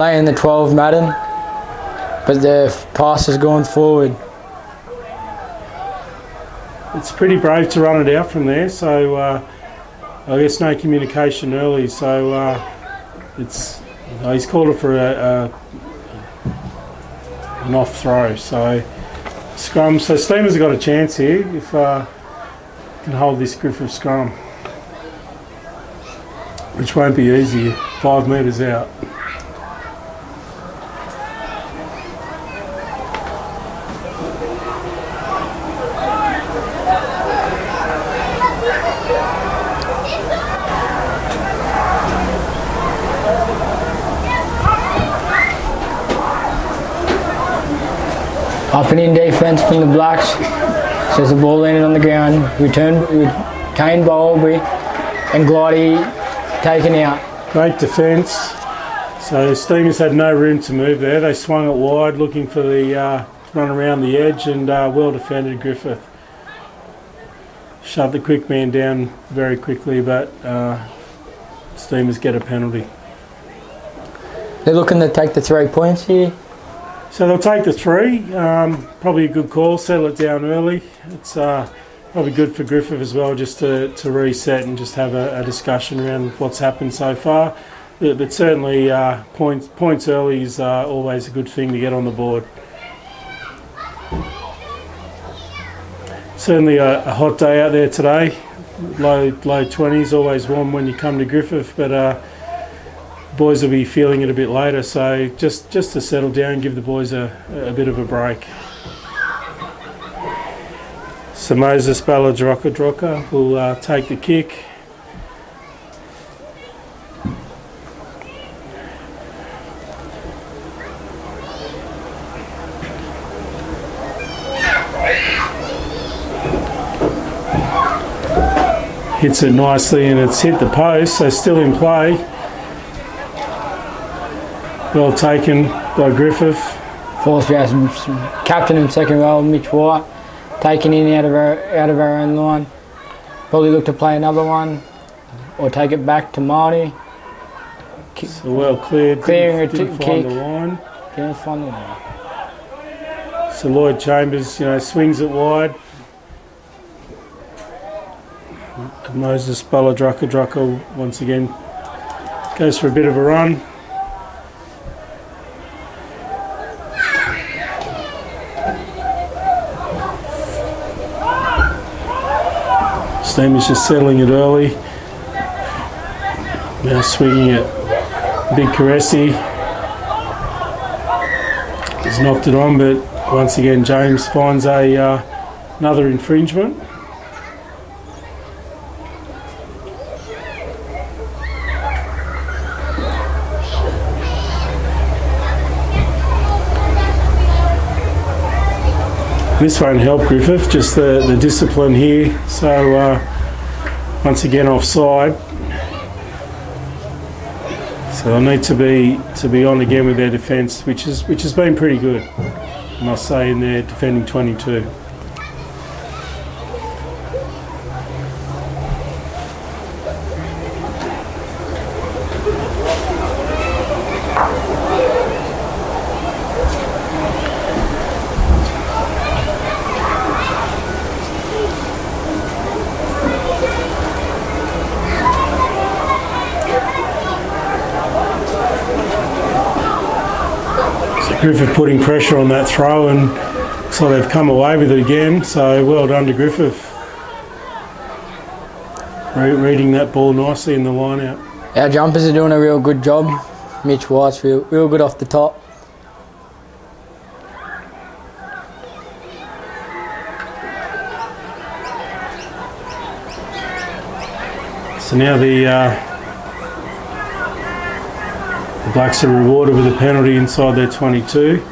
In the 12 Madden, but the pass has gone forward. It's pretty brave to run it out from there, so I guess no communication early, so he's called it for an off throw, so scrum. So Steamers have got a chance here if can hold this Griffith scrum, which won't be easy, 5 metres out. Up and in defence from the Blacks. Says the ball landed on the ground. Returned with Kane Bowlby and Glidey taken out. Great defence. So Steamers had no room to move there. They swung it wide, looking for the run around the edge, and well defended Griffith. Shut the quick man down very quickly, but Steamers get a penalty. They're looking to take the 3 points here. So they'll take the 3, probably a good call, settle it down early. It's probably good for Griffith as well, just to reset and just have a discussion around what's happened so far. But certainly points early is always a good thing to get on the board. Certainly a hot day out there today, low 20s, always warm when you come to Griffith, but boys will be feeling it a bit later, so just to settle down, give the boys a bit of a break. So Moses Baladroka will take the kick. Hits it nicely and it's hit the post, so still in play. Well taken by Griffith. Fourth round, captain and second row, Mitch White, taken in out of our own line. Probably look to play another one, or take it back to Marty. So well cleared. Didn't find the line. Didn't find the line. So Lloyd Chambers, swings it wide. Moses Baladroka once again goes for a bit of a run. Steamers just settling it early. Now swinging it. Big Caressi has knocked it on, but once again James finds another infringement. This won't help Griffith, just the discipline here. So once again offside. So they'll need to be on again with their defence, which has been pretty good, I must say, in their defending 22. Griffith putting pressure on that throw, and so they've come away with it again, so well done to Griffith. Reading that ball nicely in the line out. Our jumpers are doing a real good job. Mitch White's real good off the top. So now the Blacks are rewarded with a penalty inside their 22.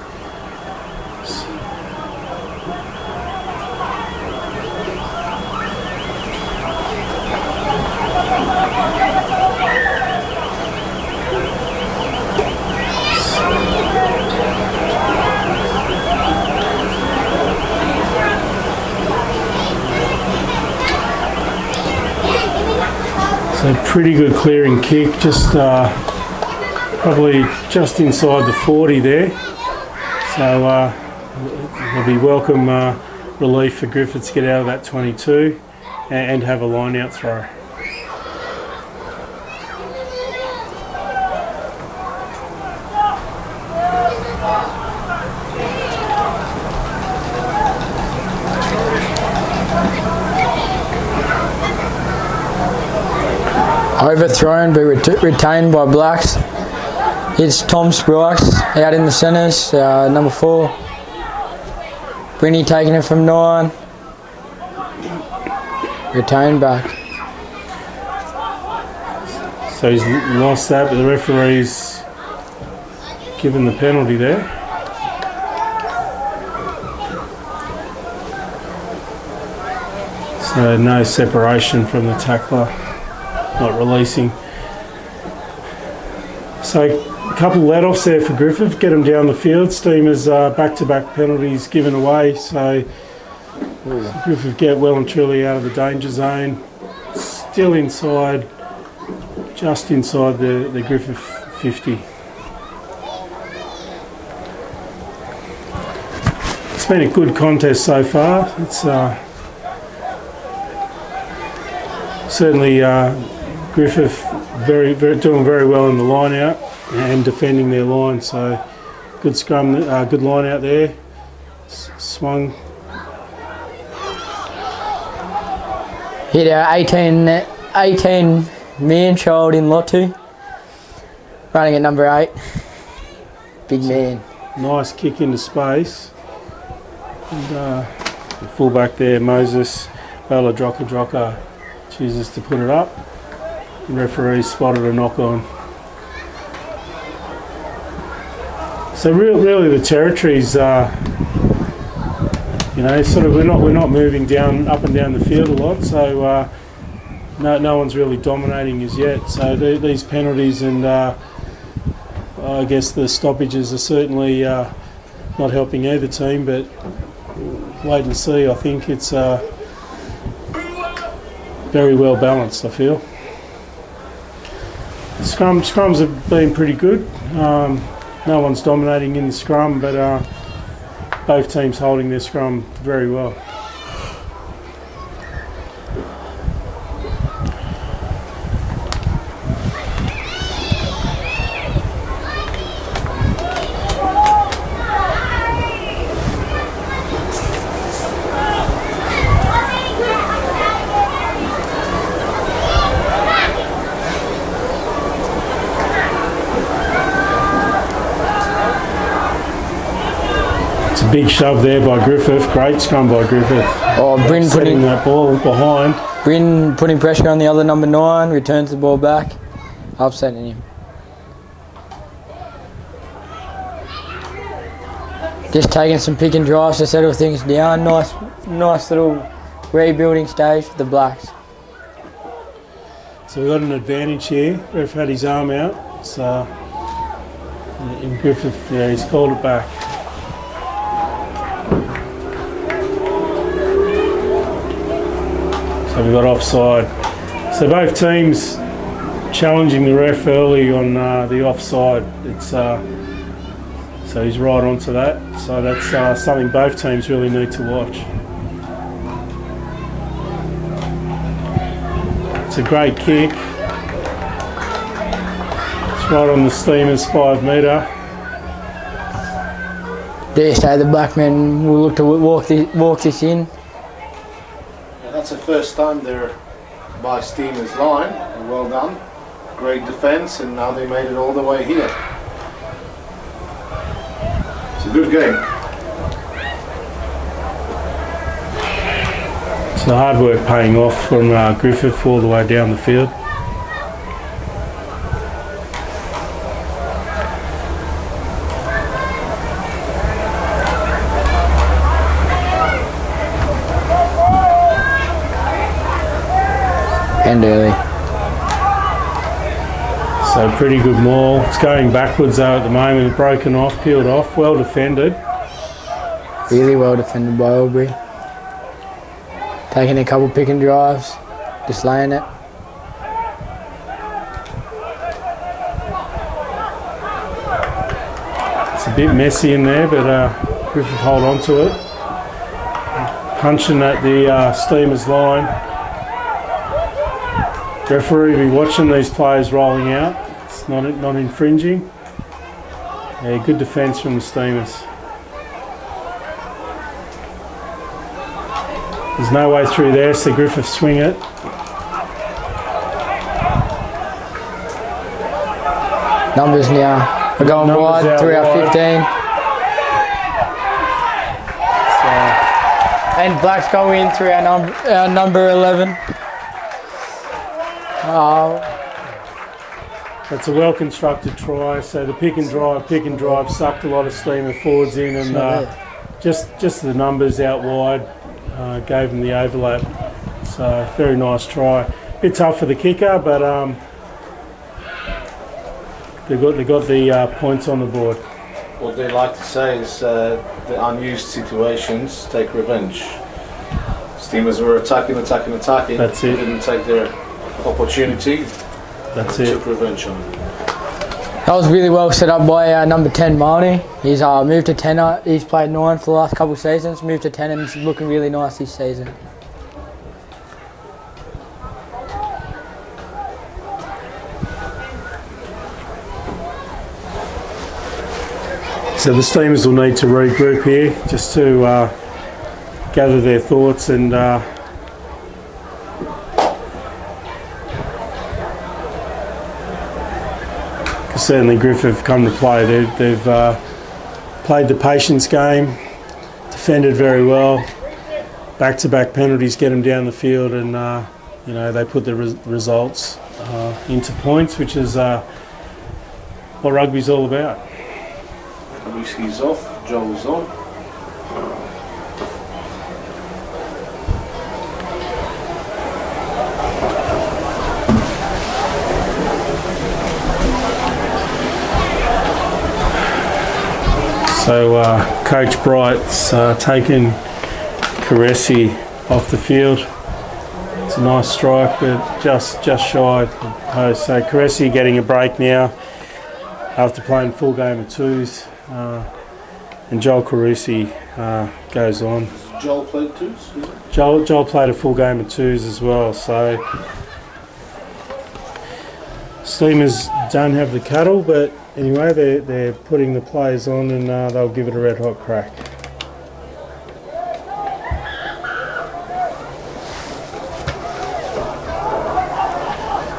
So pretty good clearing kick, just probably just inside the 40 there. So there'll be welcome relief for Griffith to get out of that 22 and have a line-out throw. Overthrown but retained by Blacks. It's Tom Sprice out in the centres, number 4. Brinny taking it from 9. Retained back. So he's lost that, but the referee's given the penalty there. So no separation from the tackler, not releasing. So a couple of let-offs there for Griffith, get him down the field. Steamers back-to-back penalties given away, so Griffith get well and truly out of the danger zone. Still inside, just inside the Griffith 50. It's been a good contest so far. It's certainly Griffith doing very well in the line out and defending their line. So good scrum, good line out there. Swung. Hit our 18 man child in lot 2. Running at number 8. Big man. Nice kick into space. And the fullback there, Moses Baladroka chooses to put it up. The referee spotted a knock on. So really the territories sort of we're not moving up and down the field a lot, so no one's really dominating as yet. So these penalties and I guess the stoppages are certainly not helping either team, but wait and see. I think it's very well balanced, I feel. Scrums have been pretty good. No one's dominating in the scrum, but both teams holding their scrum very well. Big shove there by Griffith. Great scrum by Griffith. Oh, Bryn putting that ball behind. Bryn putting pressure on the other number 9. Returns the ball back. Upsetting him. Just taking some pick and drives to settle things down. Nice little rebuilding stage for the Blacks. So we've got an advantage here. Ref had his arm out. So in Griffith, yeah, he's called it back. So we've got offside. So both teams challenging the ref early on the offside. It's so he's right onto that. So that's something both teams really need to watch. It's a great kick. It's right on the Steamers 5 metre. Dare say the black men will look to walk this in. That's the first time they're by Steamers line, and well done. Great defence, and now they made it all the way here. It's a good game. So hard work paying off from Griffith all the way down the field. And early. So pretty good maul. It's going backwards though at the moment. Broken off, peeled off. Well defended. Really well defended by Aubrey. Taking a couple pick and drives. Just laying it. It's a bit messy in there, but Griffith hold on to it. Punching at the Steamers line. Referee will be watching these players rolling out. It's not infringing. Yeah, good defence from the Steamers. There's no way through there, so Griffith swing it. Numbers now. We're going wide, 3 out 15. And Blacks go in through our number 11. That's a well-constructed try. So the pick and drive sucked a lot of Steamer forwards in, and just the numbers out wide gave them the overlap. So very nice try. Bit tough for the kicker, but they got the points on the board. What they like to say is the unused situations take revenge. Steamers were attacking. That's it. They didn't take their opportunity. That's They it. took revenge on them. That was really well set up by number 10, Marnie. He's moved to 10. He's played 9 for the last couple of seasons, moved to 10, and he's looking really nice this season. So the Steamers will need to regroup here just to gather their thoughts and certainly Griffith have come to play. They've played the patience game, defended very well. Back-to-back penalties get them down the field, and you know, they put the results into points, which is what rugby's all about. Whiskey's off, Joel's on. So Coach Bright's taken Caressi off the field. It's a nice strike, but just shy of the post. So Caressi getting a break now after playing full game of twos. And Joel Carusi goes on. Joel played twos? Joel played a full game of twos as well. So Steamers don't have the cattle, but anyway, they're putting the players on, and they'll give it a red hot crack.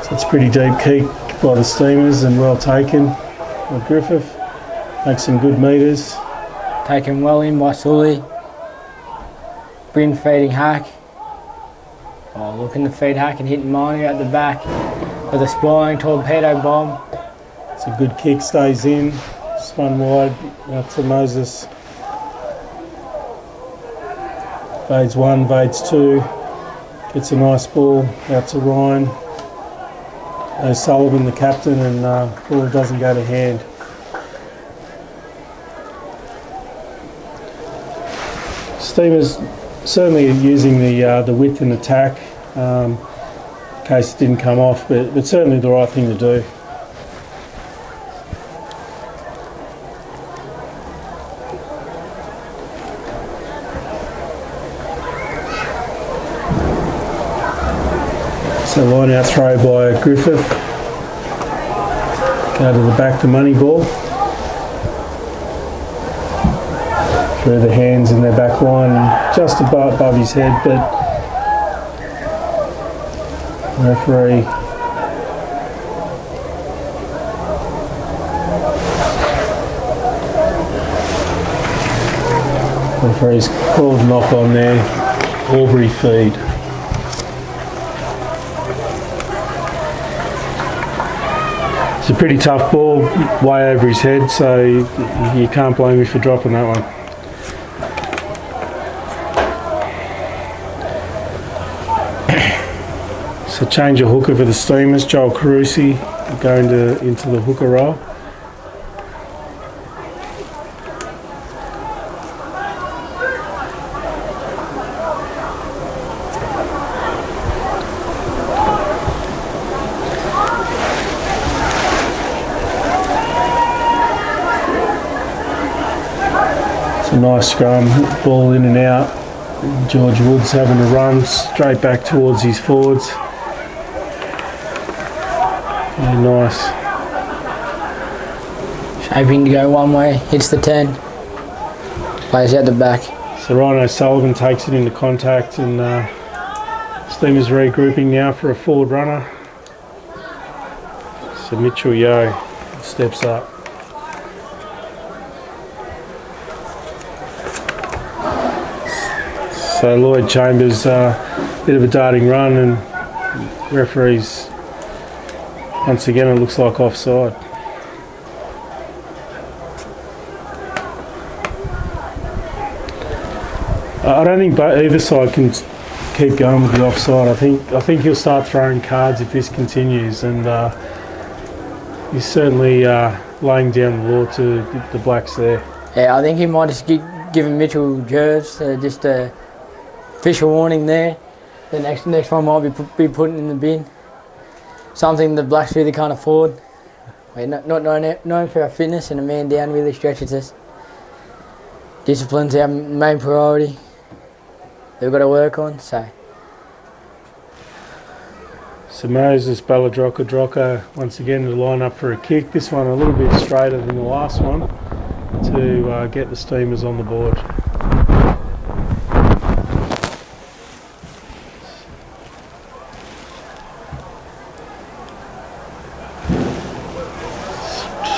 So it's a pretty deep kick by the Steamers and well taken by Griffith. Makes some good metres. Taken well in by Sully. Bryn feeding Hack. Oh, looking to feed Hack and hitting Marnie at the back with a sprawling torpedo bomb. It's a good kick, stays in. Spun wide out to Moses. Vades 1, Vades 2. Gets a nice ball out to Ryan. Sullivan, the captain, and ball doesn't go to hand. Steamers certainly using the width in attack in case it didn't come off, but certainly the right thing to do. So line out throw by Griffith. Go to the back to money ball. Through the hands in their back line, just above his head, but referee referee's called knock on there. Aubrey feed. It's a pretty tough ball, way over his head, so you can't blame me for dropping that one. So change a hooker for the Steamers. Joel Carusi going into the hooker role. It's a nice scrum, ball in and out. George Woods having a run straight back towards his forwards. Yeah, nice. Shaping to go one way, hits the 10. Plays out the back. So Ryan O'Sullivan takes it into contact, and Steamers regrouping now for a forward runner. So Mitchell Yeo steps up. So Lloyd Chambers, bit of a darting run, and referees, once again it looks like offside. I don't think either side can keep going with the offside. I think he'll start throwing cards if this continues, and he's certainly laying down the law to the Blacks there. Yeah, I think he might just given Mitchell Jervis just a official warning there. The next one might be put in the bin. Something the Blacks really can't afford. We're not known for our fitness, and a man down really stretches us. Discipline's our main priority. We've got to work on, so. So Moses Balladrocka once again to line up for a kick. This one a little bit straighter than the last one to get the Steamers on the board.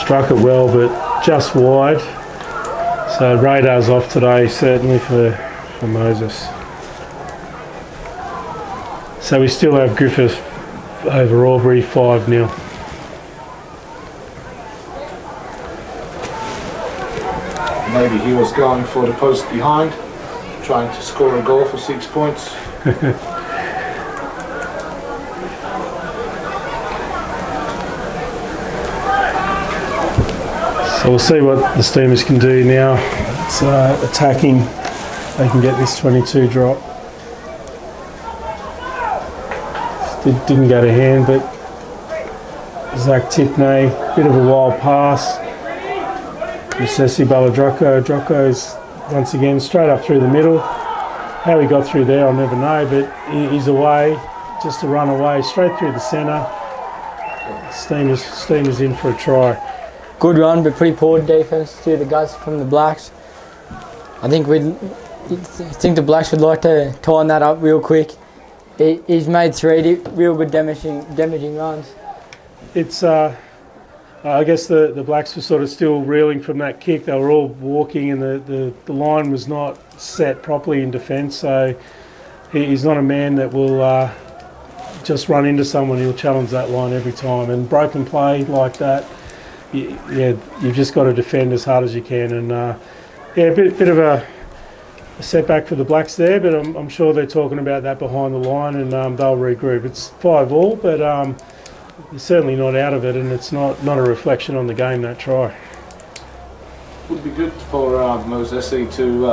Struck it well, but just wide. So radar's off today, certainly for Moses. So we still have Griffith over Albury 5-0. Maybe he was going for the post behind, trying to score a goal for 6 points. So we'll see what the Steamers can do now. It's attacking. They can get this 22 drop. Didn't go to hand, but Zach Tipney, bit of a wild pass. Musesi Balladrocko's once again straight up through the middle. How he got through there, I'll never know, but he's away, just a run away, straight through the centre. Steamers in for a try. Good run, but pretty poor defence through the guts from the Blacks. I think the Blacks would like to tighten that up real quick. He's made 3 real good damaging runs. It's I guess the Blacks were sort of still reeling from that kick. They were all walking, and the line was not set properly in defence. So he's not a man that will just run into someone. He'll challenge that line every time. And broken play like that, you've just got to defend as hard as you can. And a bit of a setback for the Blacks there, but I'm sure they're talking about that behind the line, and they'll regroup. It's 5-5, but they're certainly not out of it, and it's not a reflection on the game, that try. Would be good for Mosesi to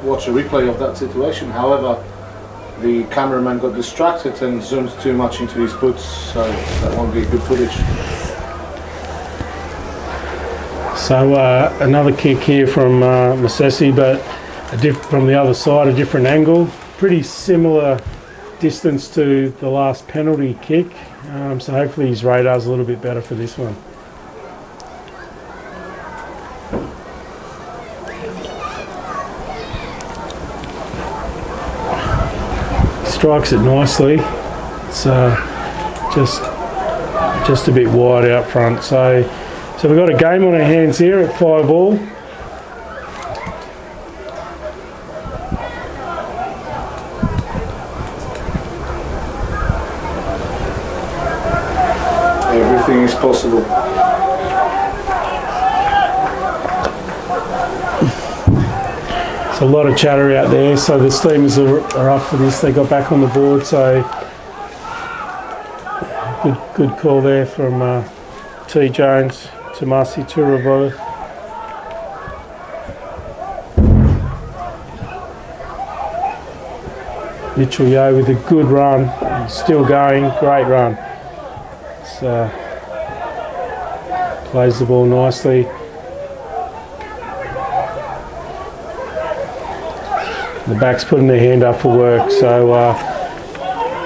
watch a replay of that situation. However, the cameraman got distracted and zoomed too much into his boots, so that won't be good footage. So another kick here from Musesi, but from the other side, a different angle. Pretty similar distance to the last penalty kick, so hopefully his radar's a little bit better for this one. Strikes it nicely. It's just a bit wide out front. So we've got a game on our hands here at 5-5. Everything is possible. There's a lot of chatter out there, so the Steamers are up for this. They got back on the board, so good call there from T. Jones, Tomasi Turavo. Mitchell Yeo with a good run. He's still going, great run. Plays the ball nicely. The back's putting their hand up for work, so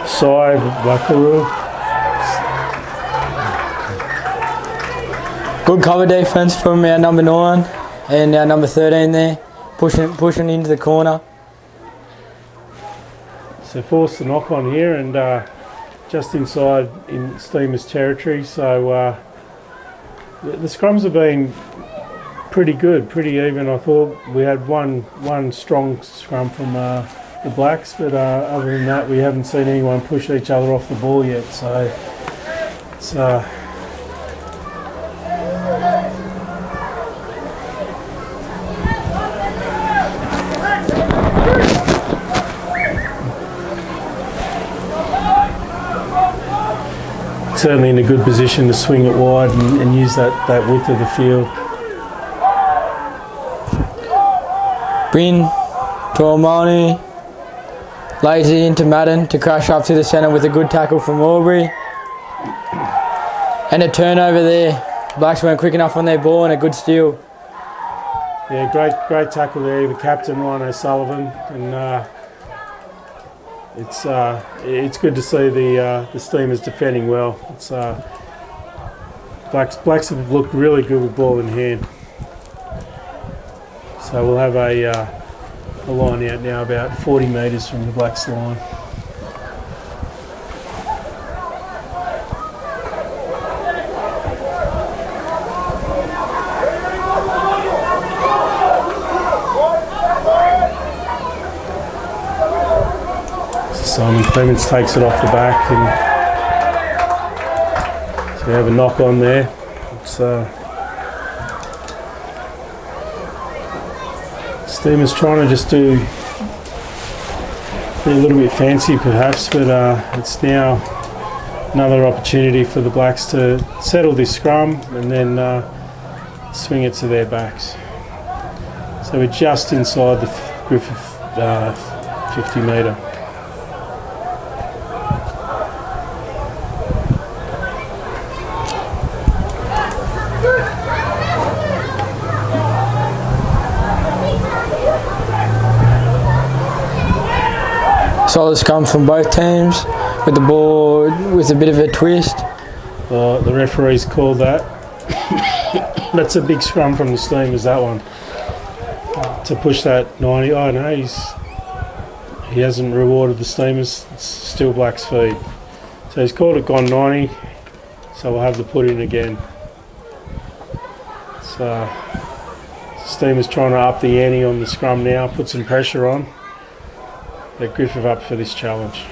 Sai Wakaru. Good cover defence from our number 9 and our number 13 there, pushing into the corner. So forced the knock on here and just inside in Steamers territory. So the scrums have been pretty good, pretty even. I thought we had one strong scrum from the Blacks, but other than that, we haven't seen anyone push each other off the ball yet. So it's certainly in a good position to swing it wide and use that width of the field. Bryn to Omani, lazy into Madden to crash up to the centre with a good tackle from Aubrey. And a turnover there. Blacks weren't quick enough on their ball and a good steal. Yeah, great tackle there, the captain, Ryan O'Sullivan, and it's good to see the Steamers defending well. It's Blacks have looked really good with ball in hand. So we'll have a line out now about 40 metres from the Blacks line. Simon Clements takes it off the back, and so we have a knock on there. It's Steamers trying to just be a little bit fancy perhaps, but it's now another opportunity for the Blacks to settle this scrum and then swing it to their backs. So we're just inside the Griffith 50 metre. Solid scrum from both teams with the ball with a bit of a twist. Well, the referees called that. That's a big scrum from the Steamers, that one. To push that 90. Oh no, he hasn't rewarded the Steamers. It's still Blacks feed. So he's called it gone 90. So we'll have to put in again. So Steamers trying to up the ante on the scrum now, put some pressure on. Let Griffith up for this challenge.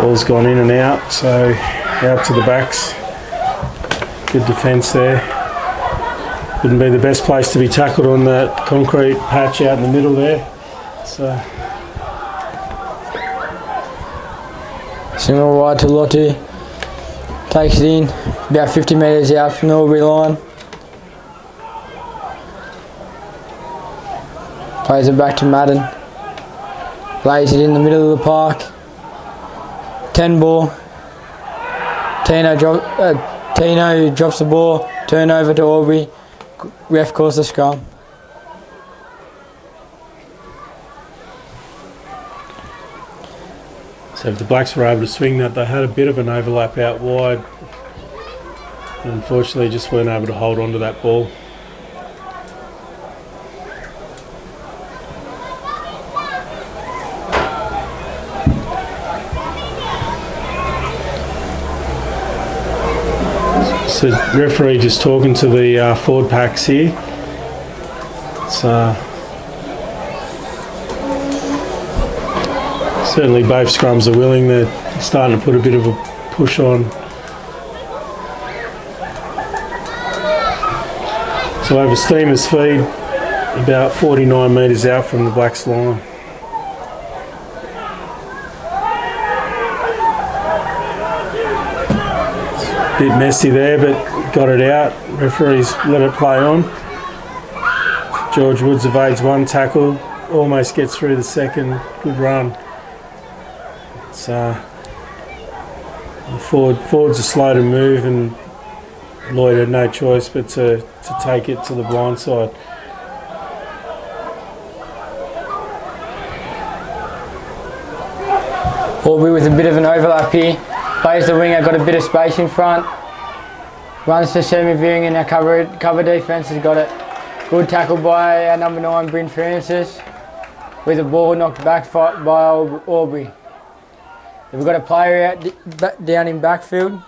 Ball's gone in and out, so out to the backs. Good defence there. Wouldn't be the best place to be tackled on that concrete patch out in the middle there. So. Single wide to Lottie, takes it in, about 50 metres out from the Aubrey line. Plays it back to Madden, lays it in the middle of the park. 10 ball, Tino drops the ball, turnover to Aubrey, ref calls the scrum. So if the Blacks were able to swing that, they had a bit of an overlap out wide. And unfortunately just weren't able to hold on to that ball. So referee just talking to the forward packs here. It's certainly both scrums are willing. They're starting to put a bit of a push on. So over Steamers feed, about 49 metres out from the Blacks line. Bit messy there, but got it out. Referees let it play on. George Woods evades one tackle. almost get through the second. Good run. It's forwards are slow to move, and Lloyd had no choice but to take it to the blind side. Aubrey with a bit of an overlap here. Plays the winger, got a bit of space in front. Runs to semi-veering in our cover defence, has got it. Good tackle by our number 9, Bryn Francis, with the ball knocked back by Aubrey. We've got a player out down in backfield.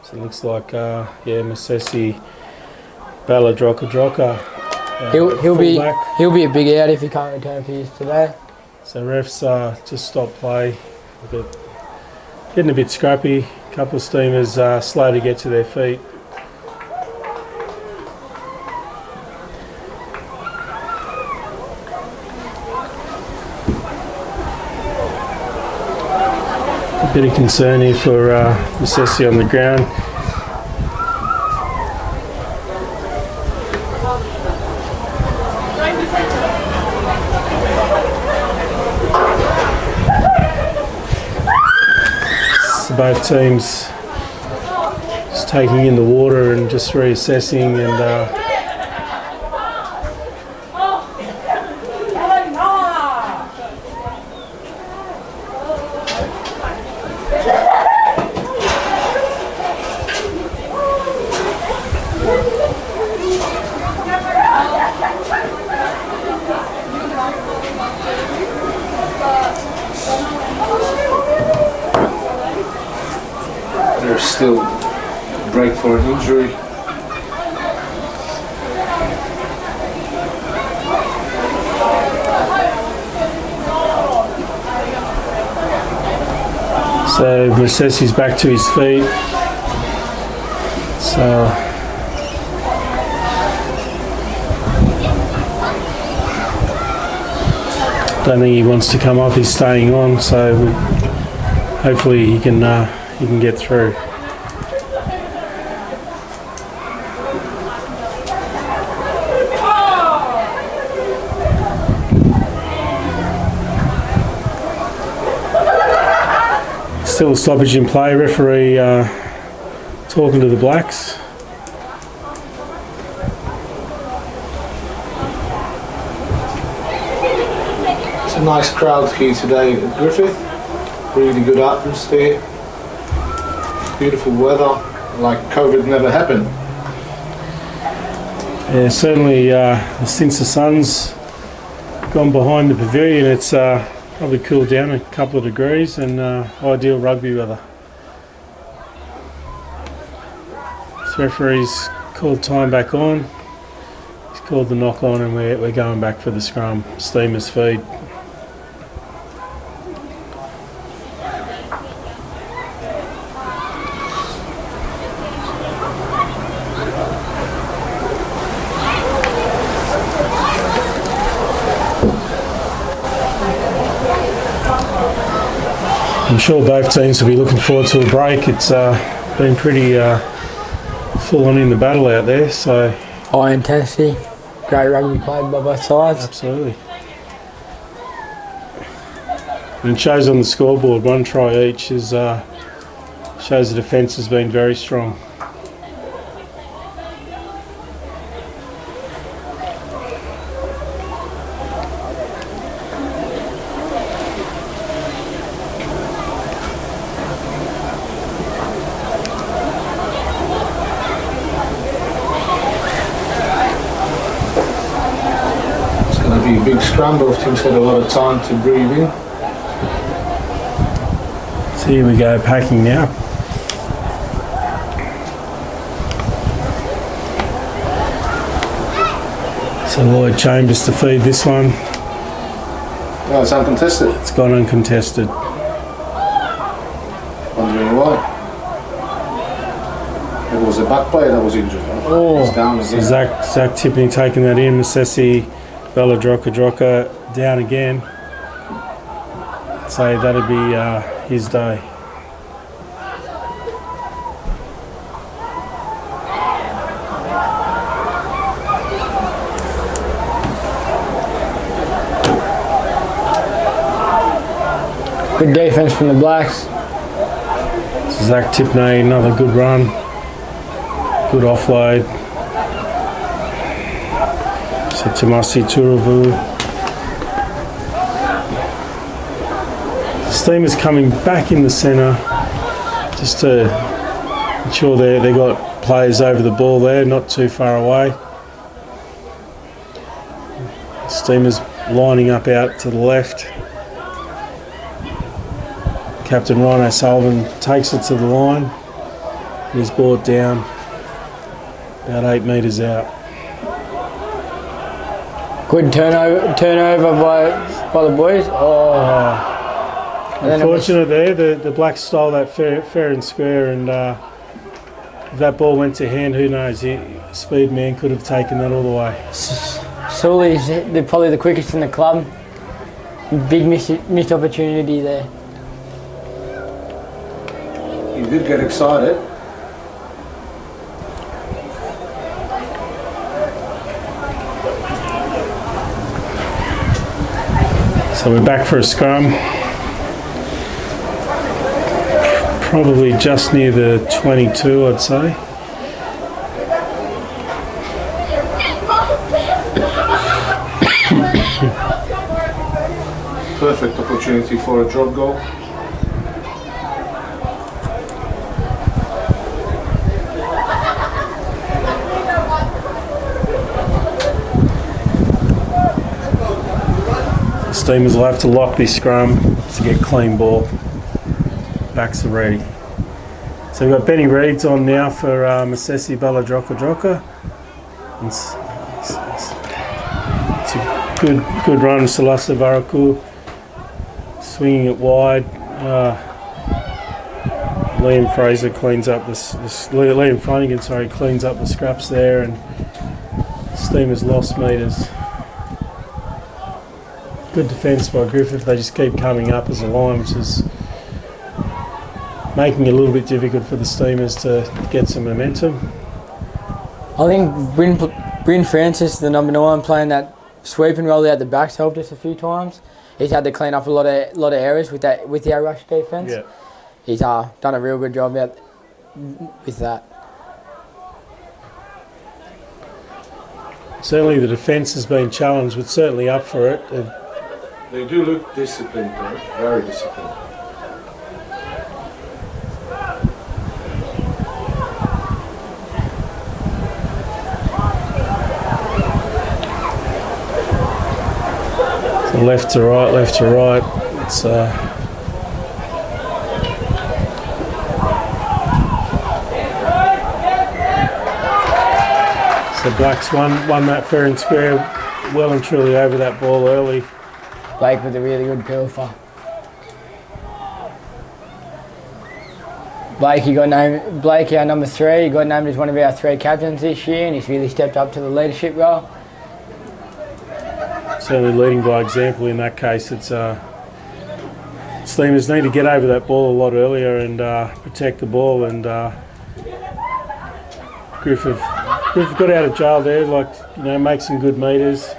So it looks like, Masesi Baladroka. He'll be a big out if he can't return for you today. So refs just stopped play. Getting a bit scrappy. A couple of steamers slow to get to their feet. A bit of concern here for Masesi on the ground. So both teams just taking in the water and just reassessing, and there's still a break for an injury. so Masesi's back to his feet. So don't think he wants to come off. He's staying on. So hopefully he can get through. Still a stoppage in play. Referee talking to the Blacks. It's a nice crowd here today at Griffith. Really good atmosphere. Beautiful weather, like COVID never happened. Yeah, certainly since the sun's gone behind the pavilion, it's probably cooled down a couple of degrees, and ideal rugby weather. This referee's called time back on. He's called the knock on, and we're going back for the scrum. Steamers feed. I'm sure both teams will be looking forward to a break. It's been pretty full on in the battle out there, so High intensity, great rugby played by both sides. absolutely. And it shows on the scoreboard, 1 try each is shows the defence has been very strong. Be a big scrum, both teams had a lot of time to breathe in. So here we go, packing now. So Lloyd Chambers to feed this one. No, it's uncontested. It's gone uncontested. Wondering why. It was a back player that was injured. Right? Oh. He's down So again. Zach Tipping taking that in. Masesi Baladroka down again. So that'll be his day. Good defence from the Blacks. Zach Tipney, another good run. Good offload. So Tomasi Turavu. Steamers coming back in the centre just to ensure they got players over the ball there, not too far away. Steamers lining up out to the left. Captain Ryan O'Sullivan takes it to the line and he's brought down about 8 metres out. Good turnover by the boys. Oh. Unfortunate there, the Blacks stole that fair and square, and if that ball went to hand, who knows, Speed Man could have taken that all the way. Sully's probably the quickest in the club. Big missed opportunity there. He did get excited. So we're back for a scrum. Probably just near the 22, I'd say. Perfect opportunity for a drop goal. The Steamers will have to lock this scrum to get clean ball. Backs are ready. So we've got Benny Reed's on now for Masesi Baladroka. It's a good run, Salasa Varaku. Swinging it wide. Liam Fraser cleans up Liam Flanagan, cleans up the scraps there, and Steamers lost metres. Good defence by Griffith. They just keep coming up as a line, which is making it a little bit difficult for the Steamers to get some momentum. I think Bryn Francis, the number 9, playing that sweep and roll out the backs helped us a few times. He's had to clean up a lot of areas with our rush defence. Yeah. He's done a real good job with that. Certainly the defence has been challenged, but certainly up for it. They do look disciplined though, very disciplined. So left to right. It's so Blacks won that fair and square, well and truly over that ball early. Blake with a really good pilfer. Blake, our number 3, he got named as one of our 3 captains this year, and he's really stepped up to the leadership role. Certainly leading by example in that case. It's Steamers need to get over that ball a lot earlier and protect the ball. And Griffith got out of jail there, make some good metres.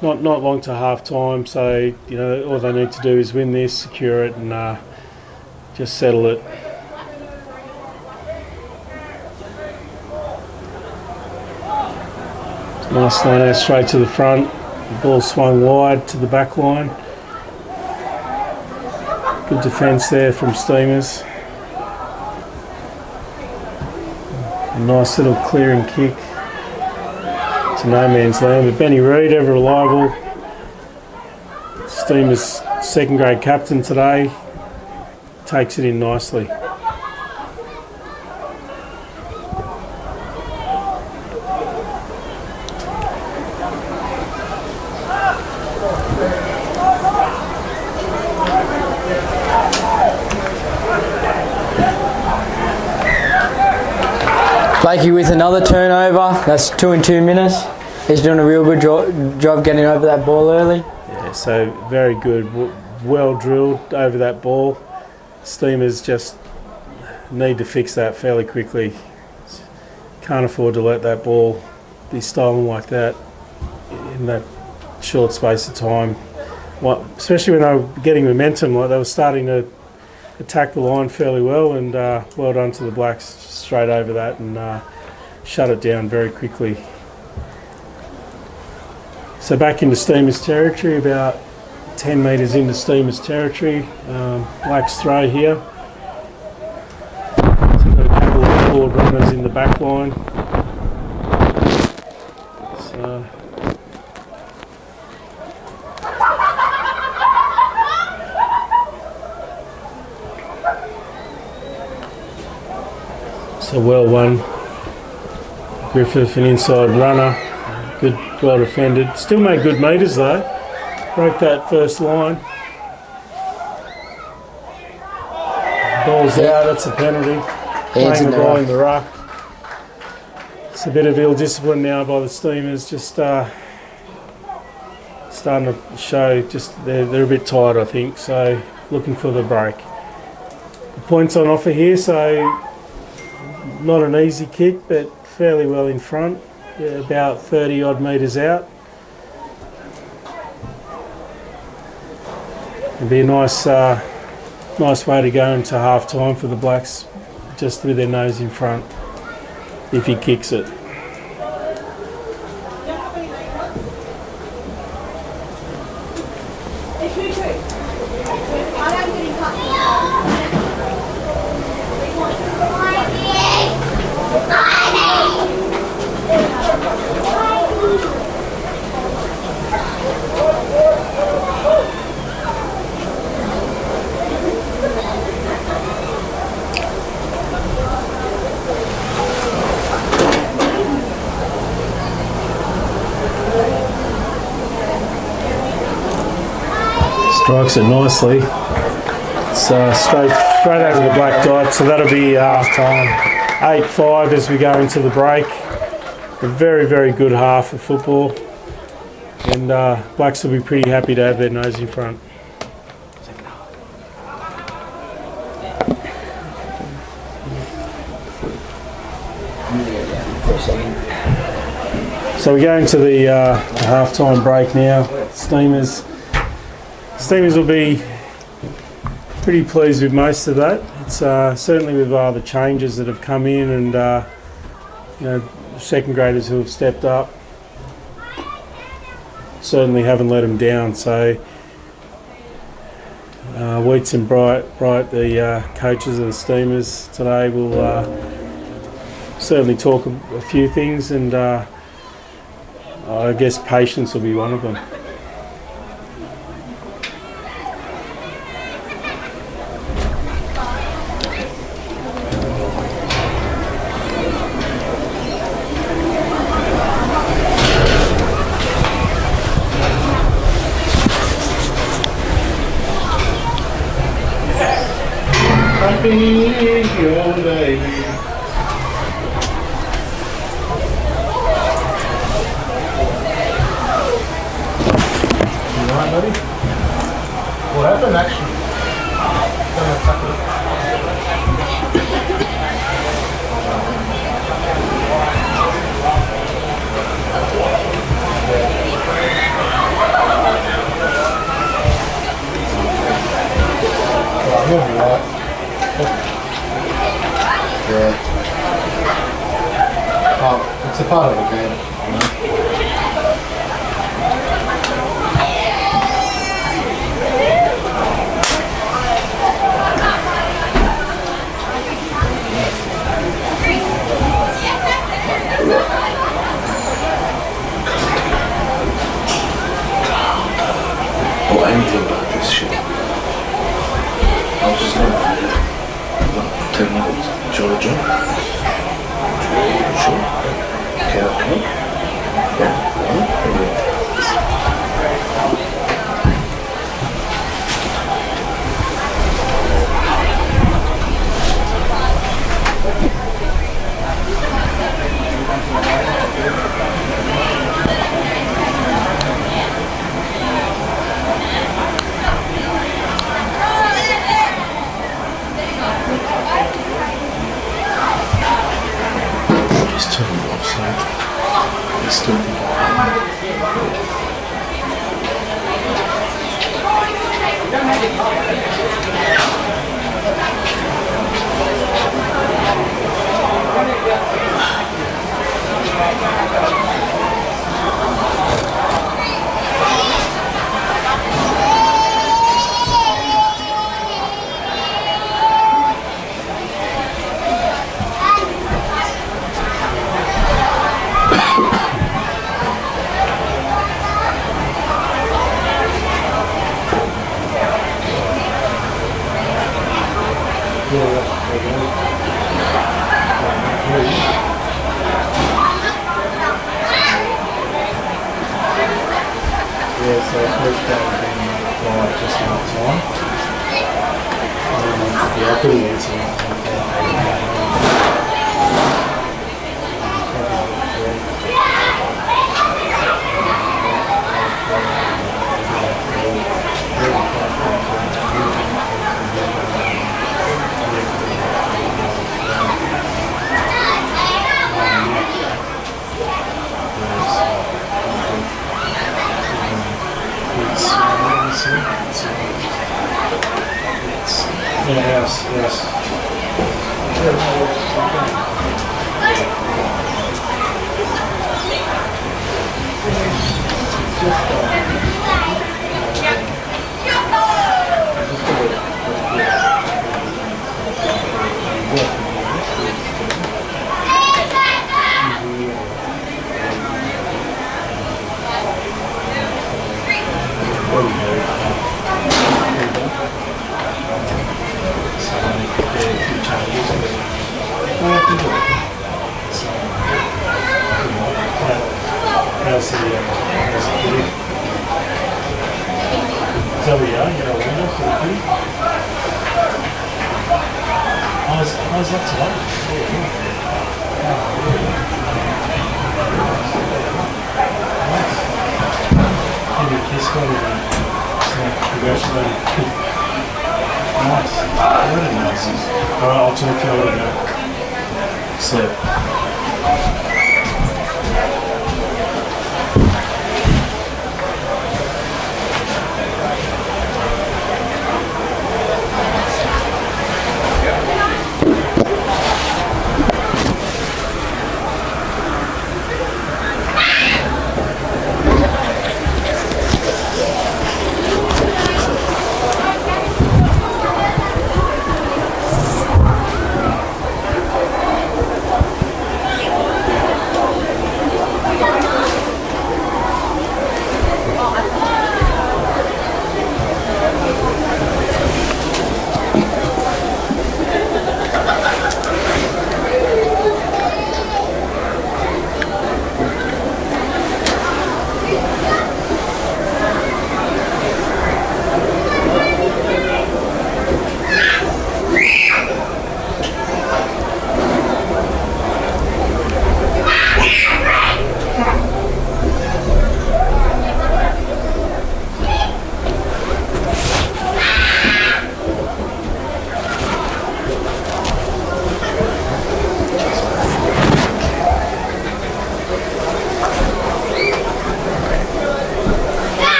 Not long to half time, so all they need to do is win this, secure it, and just settle it. Nice line out straight to the front. The ball swung wide to the back line. Good defence there from Steamers. A nice little clearing kick to no man's land. But Benny Reed, ever reliable. Steamers' second grade captain today. Takes it in nicely. Blakey with another turnover. That's 2 in 2 minutes. He's doing a real good job getting over that ball early. Yeah, so very good. Well drilled over that ball. Steamers just need to fix that fairly quickly. Can't afford to let that ball be stolen like that in that short space of time. especially when they were getting momentum, like they were starting to attack the line fairly well, and well done to the Blacks straight over that and shut it down very quickly. So back into Steamers territory, about 10 metres into Steamers territory. Blacks throw here. So we've got a couple of forward runners in the back line. So well won. Griffith, an inside runner. Good, well defended. Still made good metres though. Broke that first line. Ball's out, that's a penalty. Playing the ball in the ruck. It's a bit of ill discipline now by the Steamers, just starting to show just they're a bit tired, I think, so looking for the break. The points on offer here, so not an easy kick, but fairly well in front. Yeah, about 30 odd metres out. It'd be a nice way to go into half time for the Blacks, just with their nose in front, if he kicks it. Strikes it nicely. It's straight over the black dot, so that'll be half time. 8-5 as we go into the break. A very, very good half of football, and Blacks will be pretty happy to have their nose in front. So we go into the half-time break now. Steamers will be pretty pleased with most of that. It's certainly with the changes that have come in, and second graders who have stepped up certainly haven't let them down. So Wheats and Bright, the coaches of the Steamers today, will certainly talk a few things, and I guess patience will be one of them. What happened actually? You'll be right. Yeah. Oh, it's a part of the game. Or anything like this shit. I'll just know. 10 minutes. Sure, John? Sure. Okay. Yeah. Still I'll talk to you later. So.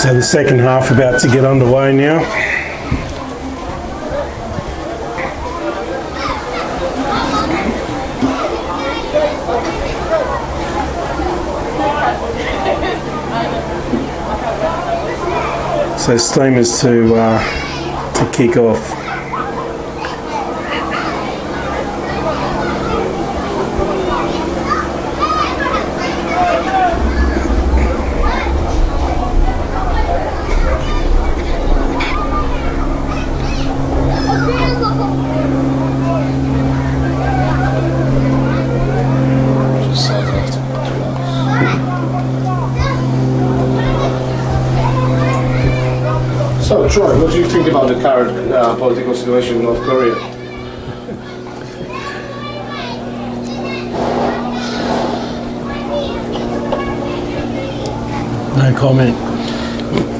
So the second half about to get underway now. So Steamers to kick off. So, Troy, what do you think about the current political situation in North Korea? No comment.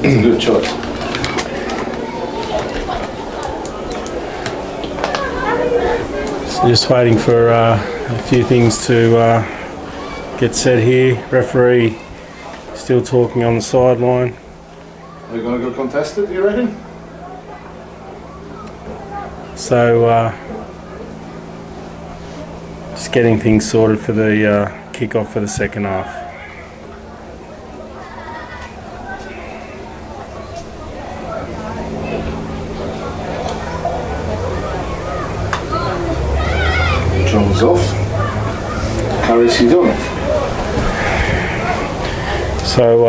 It's a good choice. So just waiting for a few things to get set here. Referee still talking on the sideline. Are you going to go contested, you reckon? So just getting things sorted for the kick-off for the second half. Drums off. Carries he done. So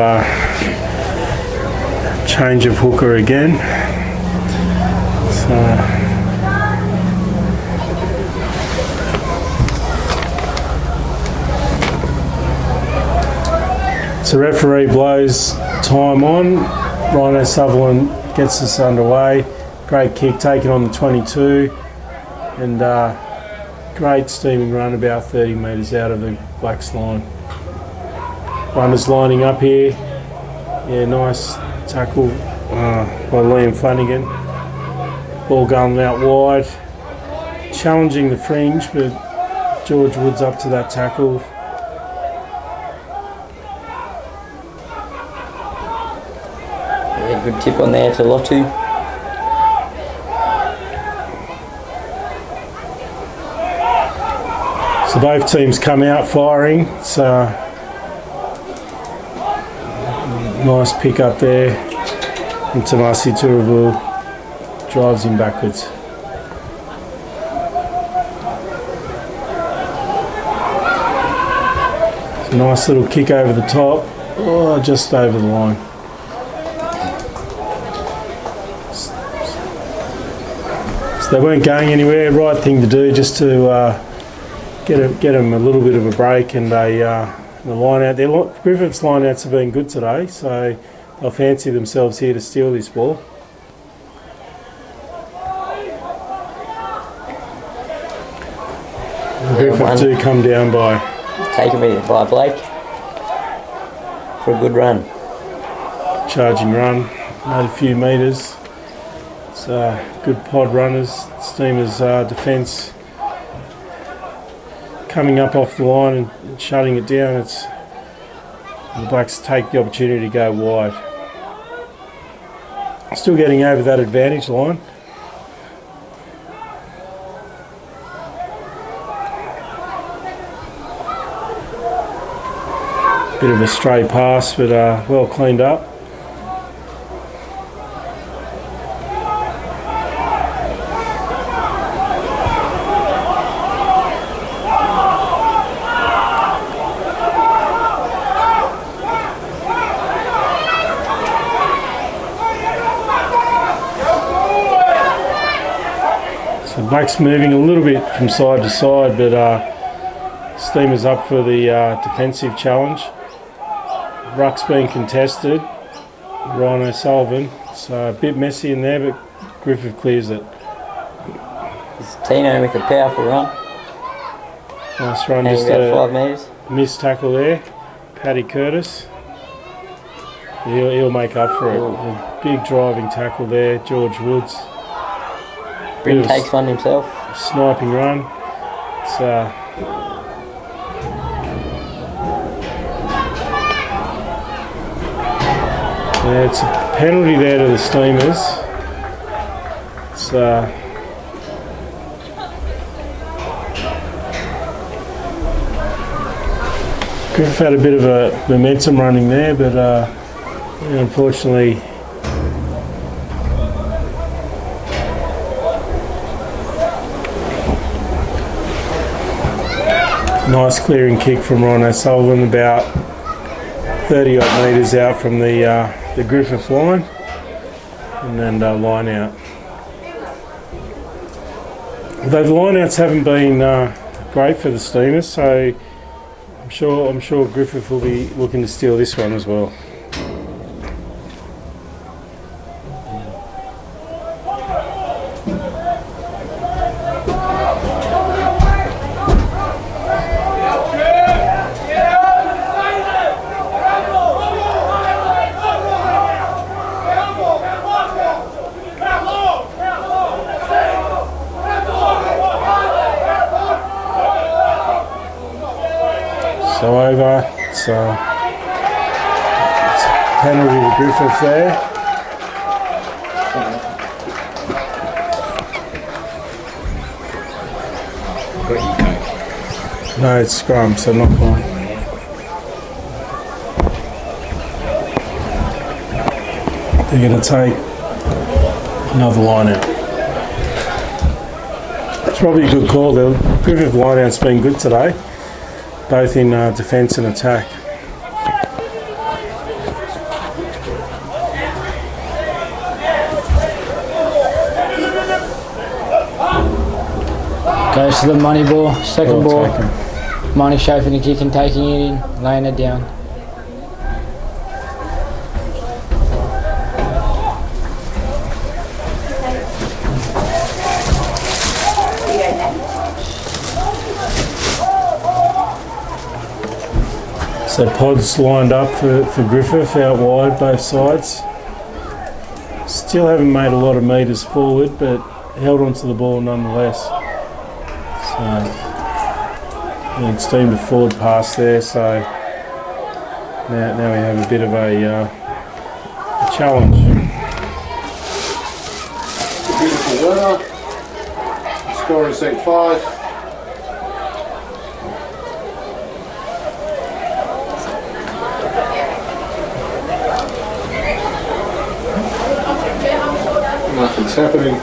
change of hooker again. So referee blows time on. Rhino Sutherland gets us underway. Great kick taken on the 22, and great steaming run about 30 metres out of the Blacks line. Runners lining up here. Yeah, nice tackle by Liam Flanagan. Ball going out wide. Challenging the fringe, but George Woods up to that tackle. Yeah, good tip on there to Lotu. So both teams come out firing. It's nice pick up there. And Tomasi Turavu drives him backwards. It's a nice little kick over the top. Oh, just over the line. So they weren't going anywhere. Right thing to do, just to get them a little bit of a break, and the line out there. Griffith's line outs have been good today, so they'll fancy themselves here to steal this ball. Griffith do come down by. Taken me by Blake for a good run. Charging run, made a few metres. It's good pod runners. Steamers defence coming up off the line and shutting it down. It's the Blacks take the opportunity to go wide. Still getting over that advantage line. Bit of a stray pass, but well cleaned up. So Blacks moving a little bit from side to side, but Steamers up for the defensive challenge. Ruck's being contested. Rhino Sullivan. It's a bit messy in there, but Griffith clears it. It's Tino with a powerful run. Nice run, Hanging just about a 5 metres. missed tackle there. Paddy Curtis. He'll make up for it. A big driving tackle there. George Woods. Bryn takes one himself. Sniping run. It's yeah, it's a penalty there to the Steamers. It's Griffith had a bit of a momentum running there, but unfortunately Nice clearing kick from Rhino Sullivan, about 30 odd metres out from the Griffith line, and then line out. Although the line outs haven't been great for the Steamers, so I'm sure Griffith will be looking to steal this one as well. So over, it's penalty to Griffith there. No, it's scrum, so not quite. They're going to take another line out. It's probably a good call. The Griffith line out's been good today, both in defence and attack. Goes to the money ball, second ball. Taken. Money chafing the kick and taking it in, laying it down. So Pod's lined up for Griffith out wide, both sides. Still haven't made a lot of metres forward, but held onto the ball nonetheless. So it's deemed a forward pass there, so now we have a bit of a challenge. Beautiful winner. Score is 8-5. Nothing's happening.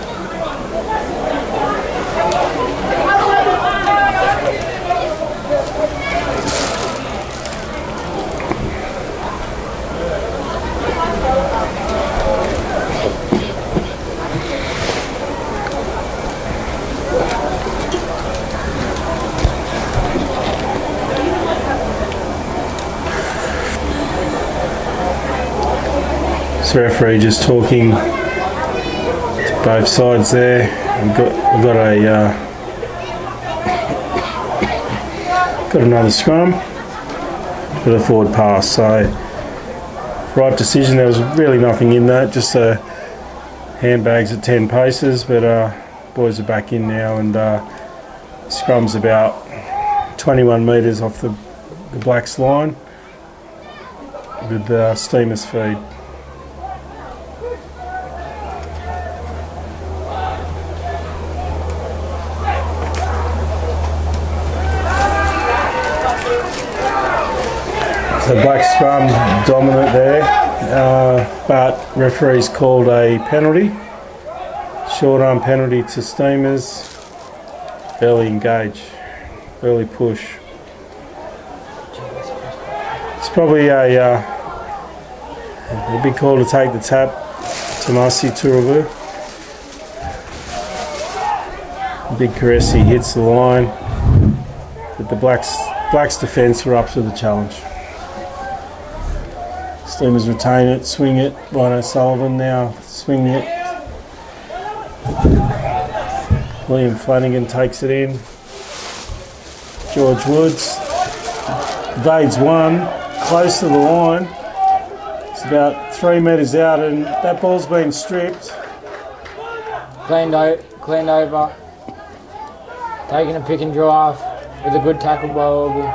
So referee just talking to both sides there. We've got another scrum, with a forward pass. So right decision. There was really nothing in that. Just handbags at 10 paces. But boys are back in now, and scrum's about 21 metres off the Blacks line with Steamers feed. The Black scrum dominant there, but referees called a penalty, short arm penalty to Steamers, early engage, early push. It's probably a big call to take the tap to Marcy Turavu. Big Caressi hits the line, but the Blacks defence were up to the challenge. Steamers retain it, swing it. Rhino Sullivan now swinging it. William Flanagan takes it in. George Woods evades one, close to the line. It's about 3 metres out, and that ball's been stripped. Cleaned over. Taking a pick and drive with a good tackle by Aubrey.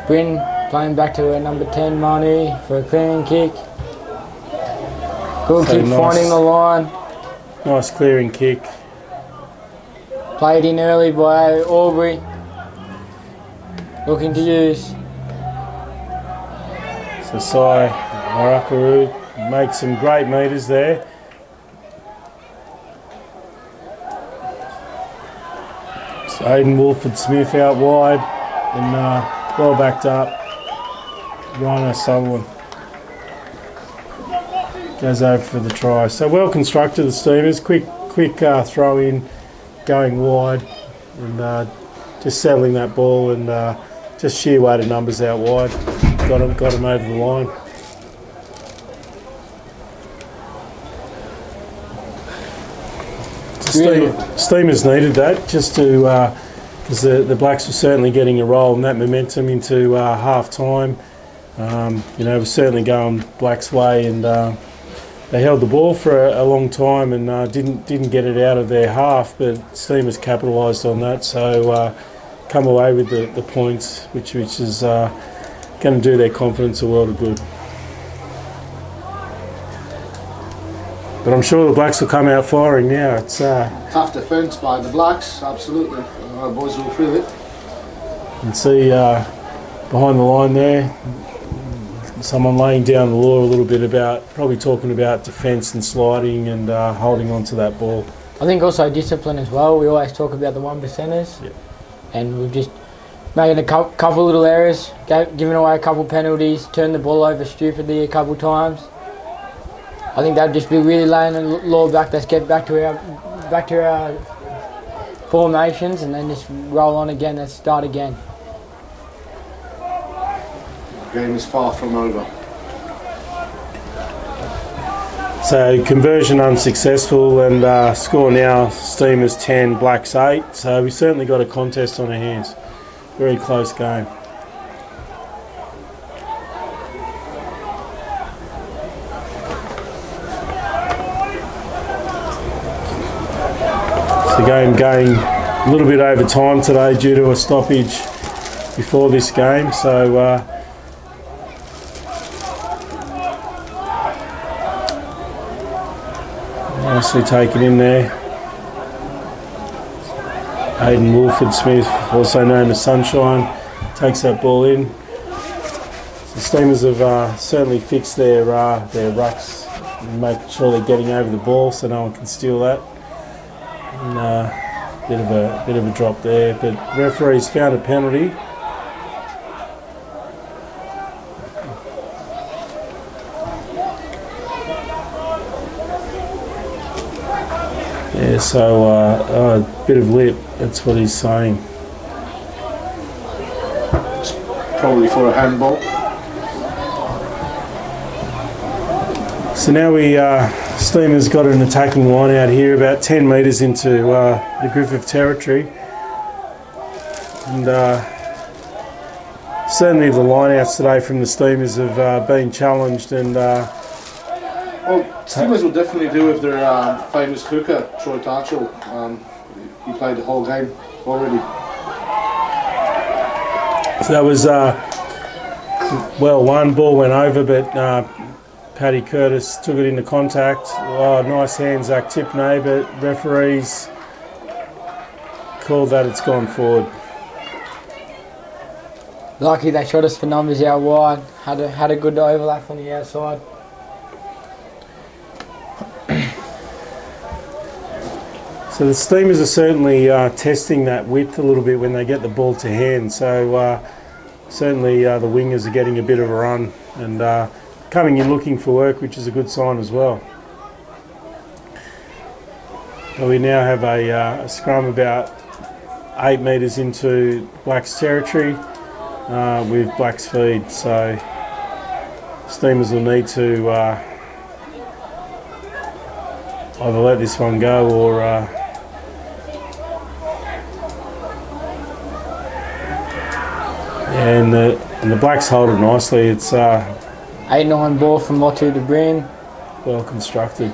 Bryn playing back to her number 10, Manu, for a clearing kick. Good kick, nice. Finding the line. Nice clearing kick. Played in early by Aubrey. Looking to use. So Sai Marakaru makes some great metres there. So Aidan Wolford-Smith out wide and well backed up. Rhino Sutherland goes over for the try. So well constructed, the Steamers. Quick throw in, going wide, and just settling that ball, and just sheer weight of numbers out wide. Got him over the line. Steamers needed that just to, because the Blacks were certainly getting a roll, and that momentum into half time. Was certainly going Blacks' way, and they held the ball for a long time and didn't get it out of their half, but Steamers capitalised on that, so come away with the points, which is going to do their confidence a world of good. But I'm sure the Blacks will come out firing now. It's tough defence by the Blacks, absolutely. Our boys will feel it. You can see behind the line there, someone laying down the law a little bit about, probably talking about defence and sliding and holding on to that ball. I think also discipline as well. We always talk about the 1%ers, Yep. and we've just making a couple little errors, giving away a couple penalties, turned the ball over stupidly a couple times. I think that'd just be really laying the law back. Let's get back to our formations and then just roll on again. Let's start again. Game is far from over. So conversion unsuccessful, and score now Steamers 10, Blacks 8. So we certainly got a contest on our hands. Very close game. The game going a little bit over time today due to a stoppage before this game, so nicely taken in there. Aidan Wolford-Smith, also known as Sunshine, takes that ball in. The Steamers have certainly fixed their rucks and make sure they're getting over the ball so no one can steal that. And bit of a drop there, but referees found a penalty. Yeah, so a bit of lip. That's what he's saying. Probably for a handball. So now we Steamers got an attacking line out here about 10 metres into the Griffith territory, and certainly the lineouts today from the Steamers have been challenged, and Well, Steamers will definitely do with their famous hooker, Troy Tarchell. He played the whole game already. so that was well won. Ball went over, but Paddy Curtis took it into contact. Oh, nice hand, Zach Tipney, but referees called that it's gone forward. Lucky they shot us for numbers out wide. Had a good overlap on the outside. So the Steamers are certainly testing that width a little bit when they get the ball to hand. So certainly the wingers are getting a bit of a run and coming in looking for work, which is a good sign as well. So we now have a scrum about 8 metres into Blacks territory with Blacks feed. So Steamers will need to either let this one go or and the Blacks hold it nicely. It's 8-9 ball from Motu to Breen. well constructed.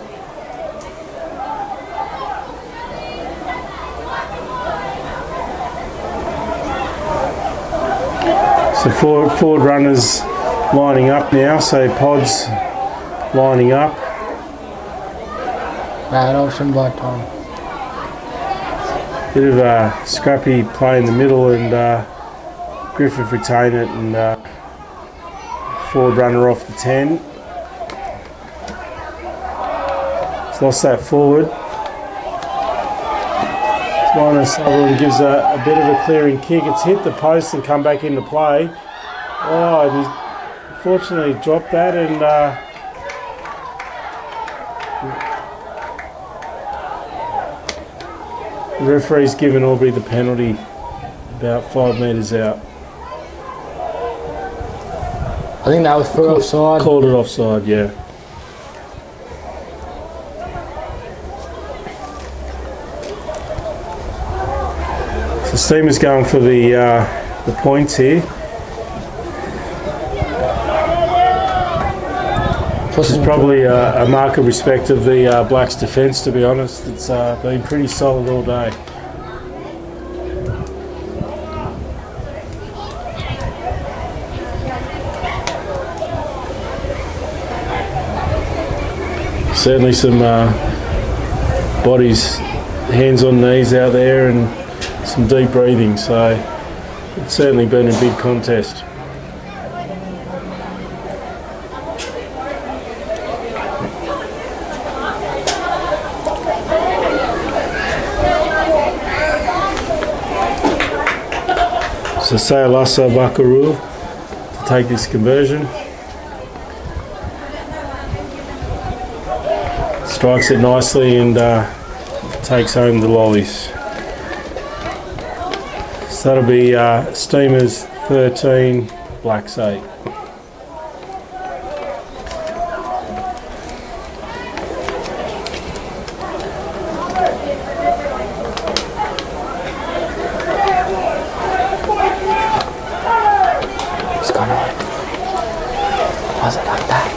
So forward runners lining up now. So Pod's lining up. Bad option by Tom. Bit of a scrappy play in the middle, and Griffith retain it, and forward runner off the 10. He's lost that forward. Rhino Sutherland gives a bit of a clearing kick. It's hit the post and come back into play. Oh, and he unfortunately dropped that, and the referee's given Albury the penalty about 5 metres out. I think that was for offside. Called it offside, yeah. So Steamer's going for the points here. This is probably a mark of respect of the Blacks' defence, to be honest. It's been pretty solid all day. Certainly some bodies, hands on knees out there, and some deep breathing, so it's certainly been a big contest. So Sayalasa Bakarul to take this conversion. Strikes it nicely and takes home the lollies. So that'll be Steamers 13, Blacks 8. What's going on? Was it like that?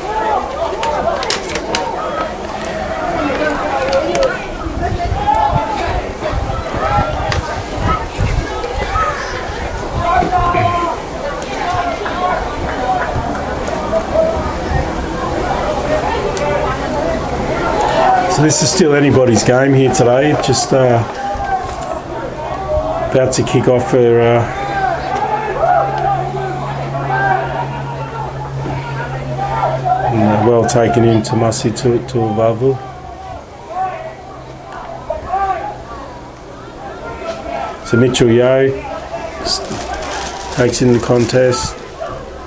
So this is still anybody's game here today, just about to kick off for well taken in Tomasi Tuavavu. So Mitchell Yeo takes in the contest.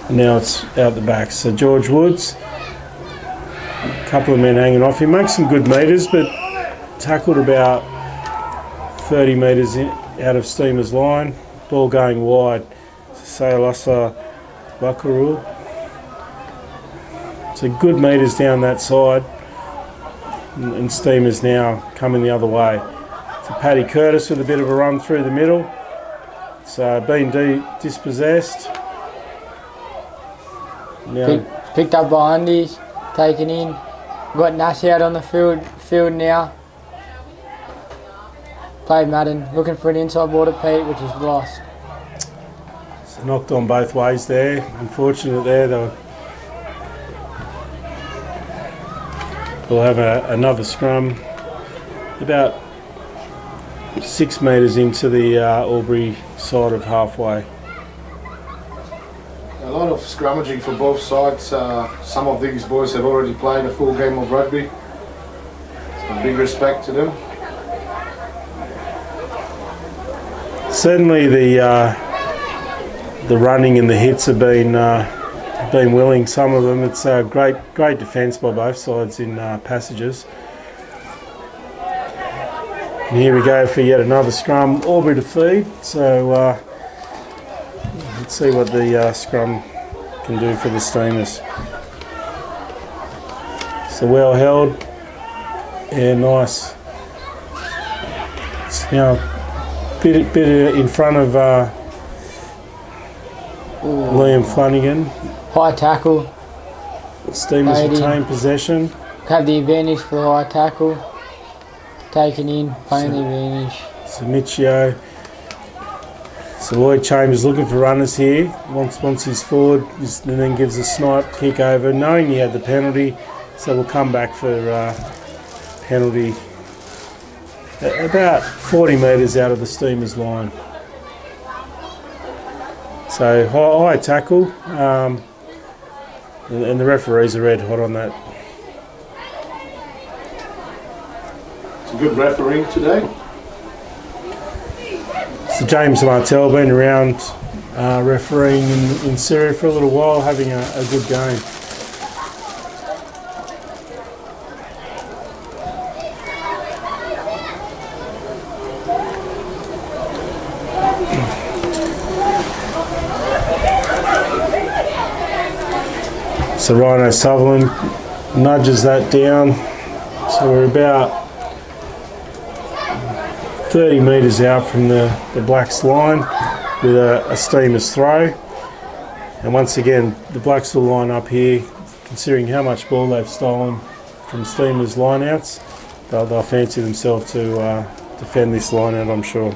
Now it's out the back. So George Woods, a couple of men hanging off. He makes some good metres, but tackled about 30 metres out of Steamer's line. Ball going wide. Sayalasa Bakarul. So good metres down that side, and Steamer's now coming the other way. So Paddy Curtis with a bit of a run through the middle. It's been dispossessed. Now, Picked up by Undies, taken in. Got Nash out on the field now. Played Madden, looking for an inside ball to Pete, which is lost. so knocked on both ways there. Unfortunate there, we'll have another scrum about 6 metres into the Albury side of halfway. A lot of scrummaging for both sides. Some of these boys have already played a full game of rugby. So big respect to them. Certainly the running and the hits have been willing. Some of them. It's great defence by both sides in passages. And here we go for yet another scrum. Albury to feed. So let's see what the scrum can do for the Steamers. So well held. Yeah, nice. It's now a bit in front of Liam Flanagan. High tackle. Steamers Lady. retain possession. Have the advantage for the high tackle. Taken in, playing the advantage. So Michio. So Lloyd Chambers looking for runners here. Once he's forward, and then gives a snipe kick over, knowing he had the penalty. So we'll come back for penalty about 40 metres out of the Steamers line. So high tackle, and the referees are red hot on that. It's a good refereeing today. So James Martell been around refereeing in Syria for a little while, having a good game. So Rhino Sutherland nudges that down. So we're about 30 metres out from the Blacks line with a steamer's throw. And once again, the Blacks will line up here, considering how much ball they've stolen from steamers lineouts. They'll fancy themselves to defend this lineout, I'm sure.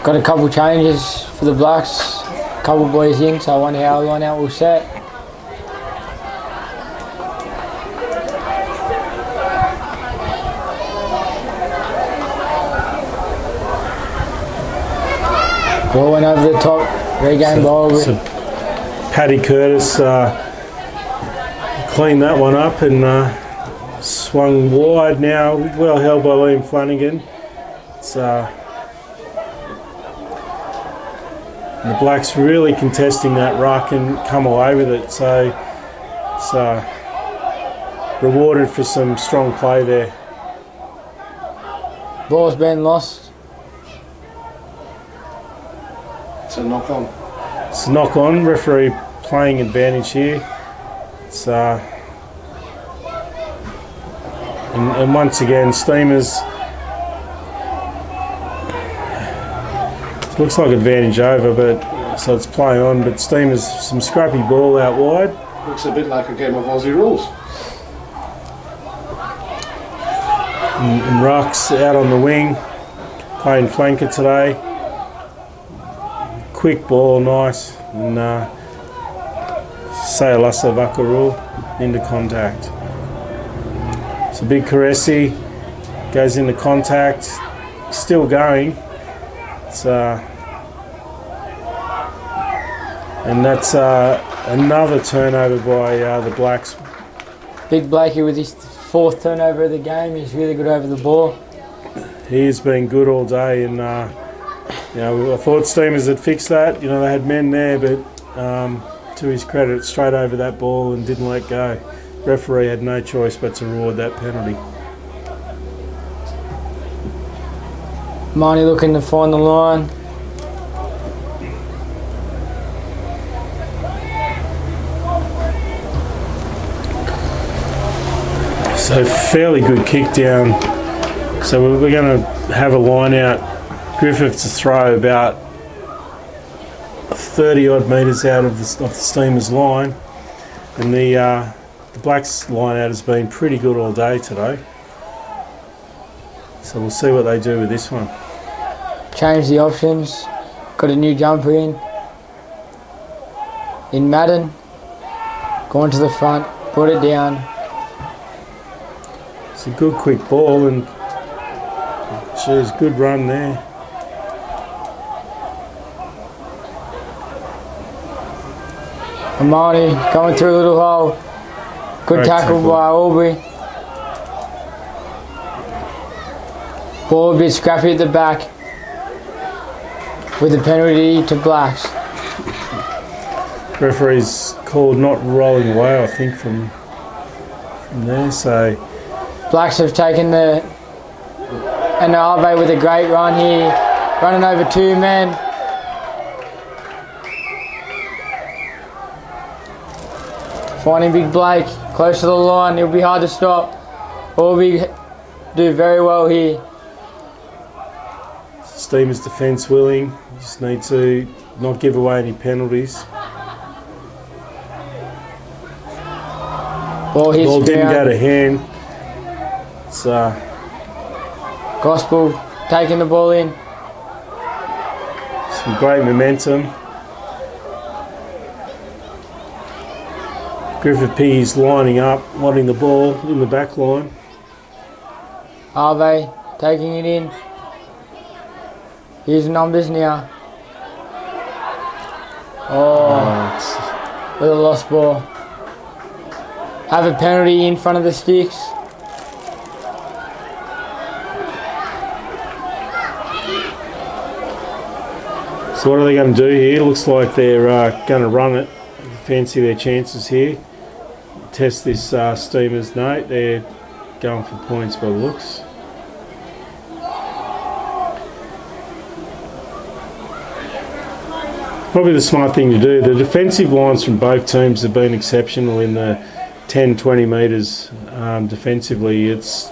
Got a couple changes for the Blacks, a couple boys in, so I wonder how the line out will set. Ball went over the top, regained ball. So Paddy Curtis cleaned that one up and swung wide now, well held by Liam Flanagan. It's the Blacks really contesting that ruck and come away with it, so it's rewarded for some strong play there. Ball's been lost. It's a knock on. It's a knock on, referee playing advantage here. It's and once again, Steamers looks like advantage over, but so it's play on, but Steamers some scrappy ball out wide. Looks a bit like a game of Aussie rules. And Rucks out on the wing, playing flanker today. Quick ball, nice, and Sayalasa Vakarul into contact. So big Caresi goes into contact, still going. It's and that's another turnover by the Blacks. Big Blakey with his 4th turnover of the game. He's really good over the ball. He has been good all day, and I thought Steamers had fixed that. You know, they had men there, but to his credit, straight over that ball and didn't let go. Referee had no choice but to reward that penalty. Marnie looking to find the line. So fairly good kick down. So we're going to have a line out. Griffith to throw about 30 odd metres out of the Steamers line, and the Blacks line out has been pretty good all day today. So we'll see what they do with this one. Change the options. Got a new jumper in Madden. Going to the front, put it down. It's a good quick ball, and geez, good run there. Amani going through a little hole. Good tackle by Aubrey. Ball a bit scrappy at the back. With a penalty to Blacks. Referee's called not rolling away, I think, from there. So Blacks have taken the and Arve with a great run here, running over 2 men. Finding Big Blake close to the line. It'll be hard to stop. Aubrey do very well here. Steamers defence willing. Just need to not give away any penalties. Ball didn't go to hand. It's Gospel taking the ball in. some great momentum. Griffith Piggy's lining up, wanting the ball in the back line. Arve taking it in. Here's numbers now. With a lost ball. Have a penalty in front of the sticks. So what are they going to do here? Looks like they're going to run it. Fancy their chances here. Test this Steamers note. They're going for points by the looks. Probably the smart thing to do. The defensive lines from both teams have been exceptional in the 10-20 metres defensively. It's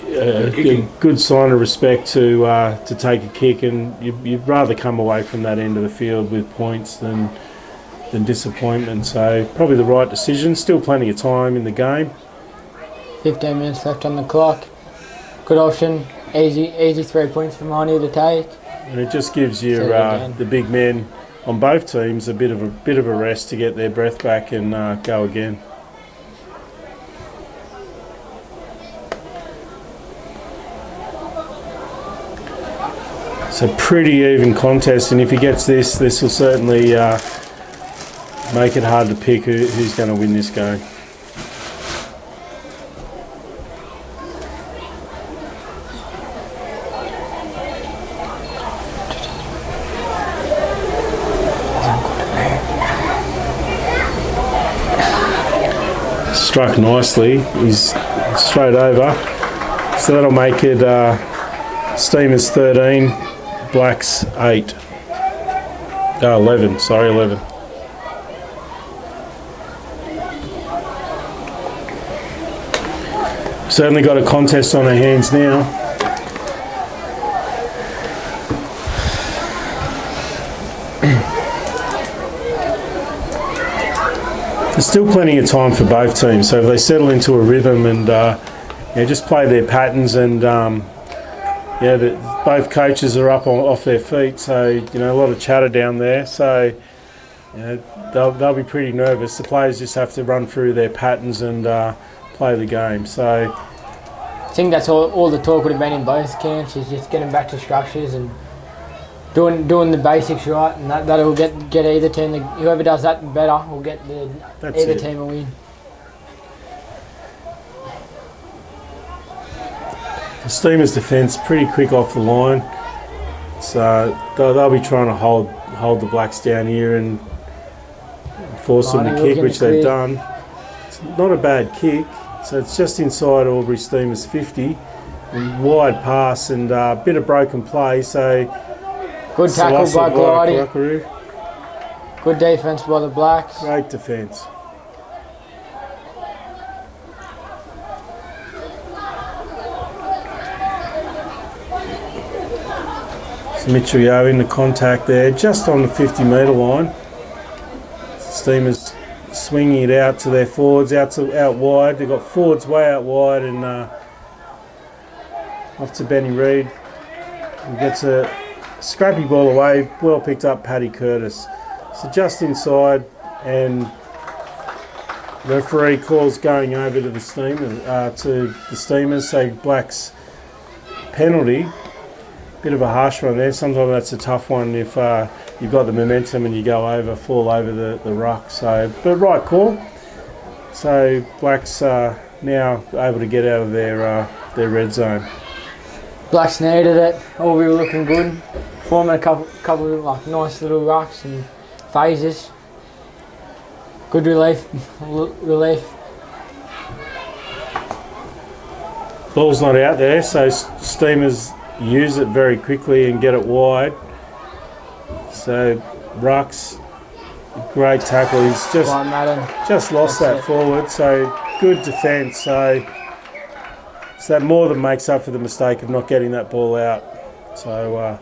a good sign of respect to take a kick, and you'd rather come away from that end of the field with points than disappointment. So probably the right decision. Still plenty of time in the game. 15 minutes left on the clock. Good option. Easy 3 points for Mahoney to take. And it just gives you the big men on both teams a bit of a rest to get their breath back and go again. It's a pretty even contest, and if he gets this will certainly make it hard to pick who's going to win this game. Struck nicely. He's straight over, so that'll make it Steamers 13, Blacks 8. 11. Sorry, 11. Certainly got a contest on our hands now. There's still plenty of time for both teams, so if they settle into a rhythm and just play their patterns, and both coaches are up off their feet, so a lot of chatter down there, so they'll be pretty nervous. The players just have to run through their patterns and play the game. So I think that's all the talk would have been in both camps, is just getting back to structures and doing the basics right, and that'll get either team. Whoever does that better will get either team a win. The Steamers' defence pretty quick off the line, so they'll be trying to hold the Blacks down here and force them to kick, which they've done. It's not a bad kick, so it's just inside Albury Steamers 50, and wide pass and a bit of broken play. So good tackle by Glidey. Good defence by the Blacks. Great defence. Mitriot in the contact there, just on the 50-metre line. Steamers swinging it out to their forwards, out wide. They've got forwards way out wide, and off to Benny Reid, who gets a scrappy ball away. Well picked up, Paddy Curtis. So just inside, and the referee calls going over to the Steamers. So Blacks penalty. Bit of a harsh one there. Sometimes that's a tough one if you've got the momentum and you fall over the ruck. So, but right call. So Blacks now able to get out of their red zone. Blacks needed it. All we were looking good. Forming a couple of like nice little rucks and phases. Good relief. Ball's not out there, so Steamers use it very quickly and get it wide. So Rucks, great tackle. He's just lost that forward. So good defence. So that more than makes up for the mistake of not getting that ball out. So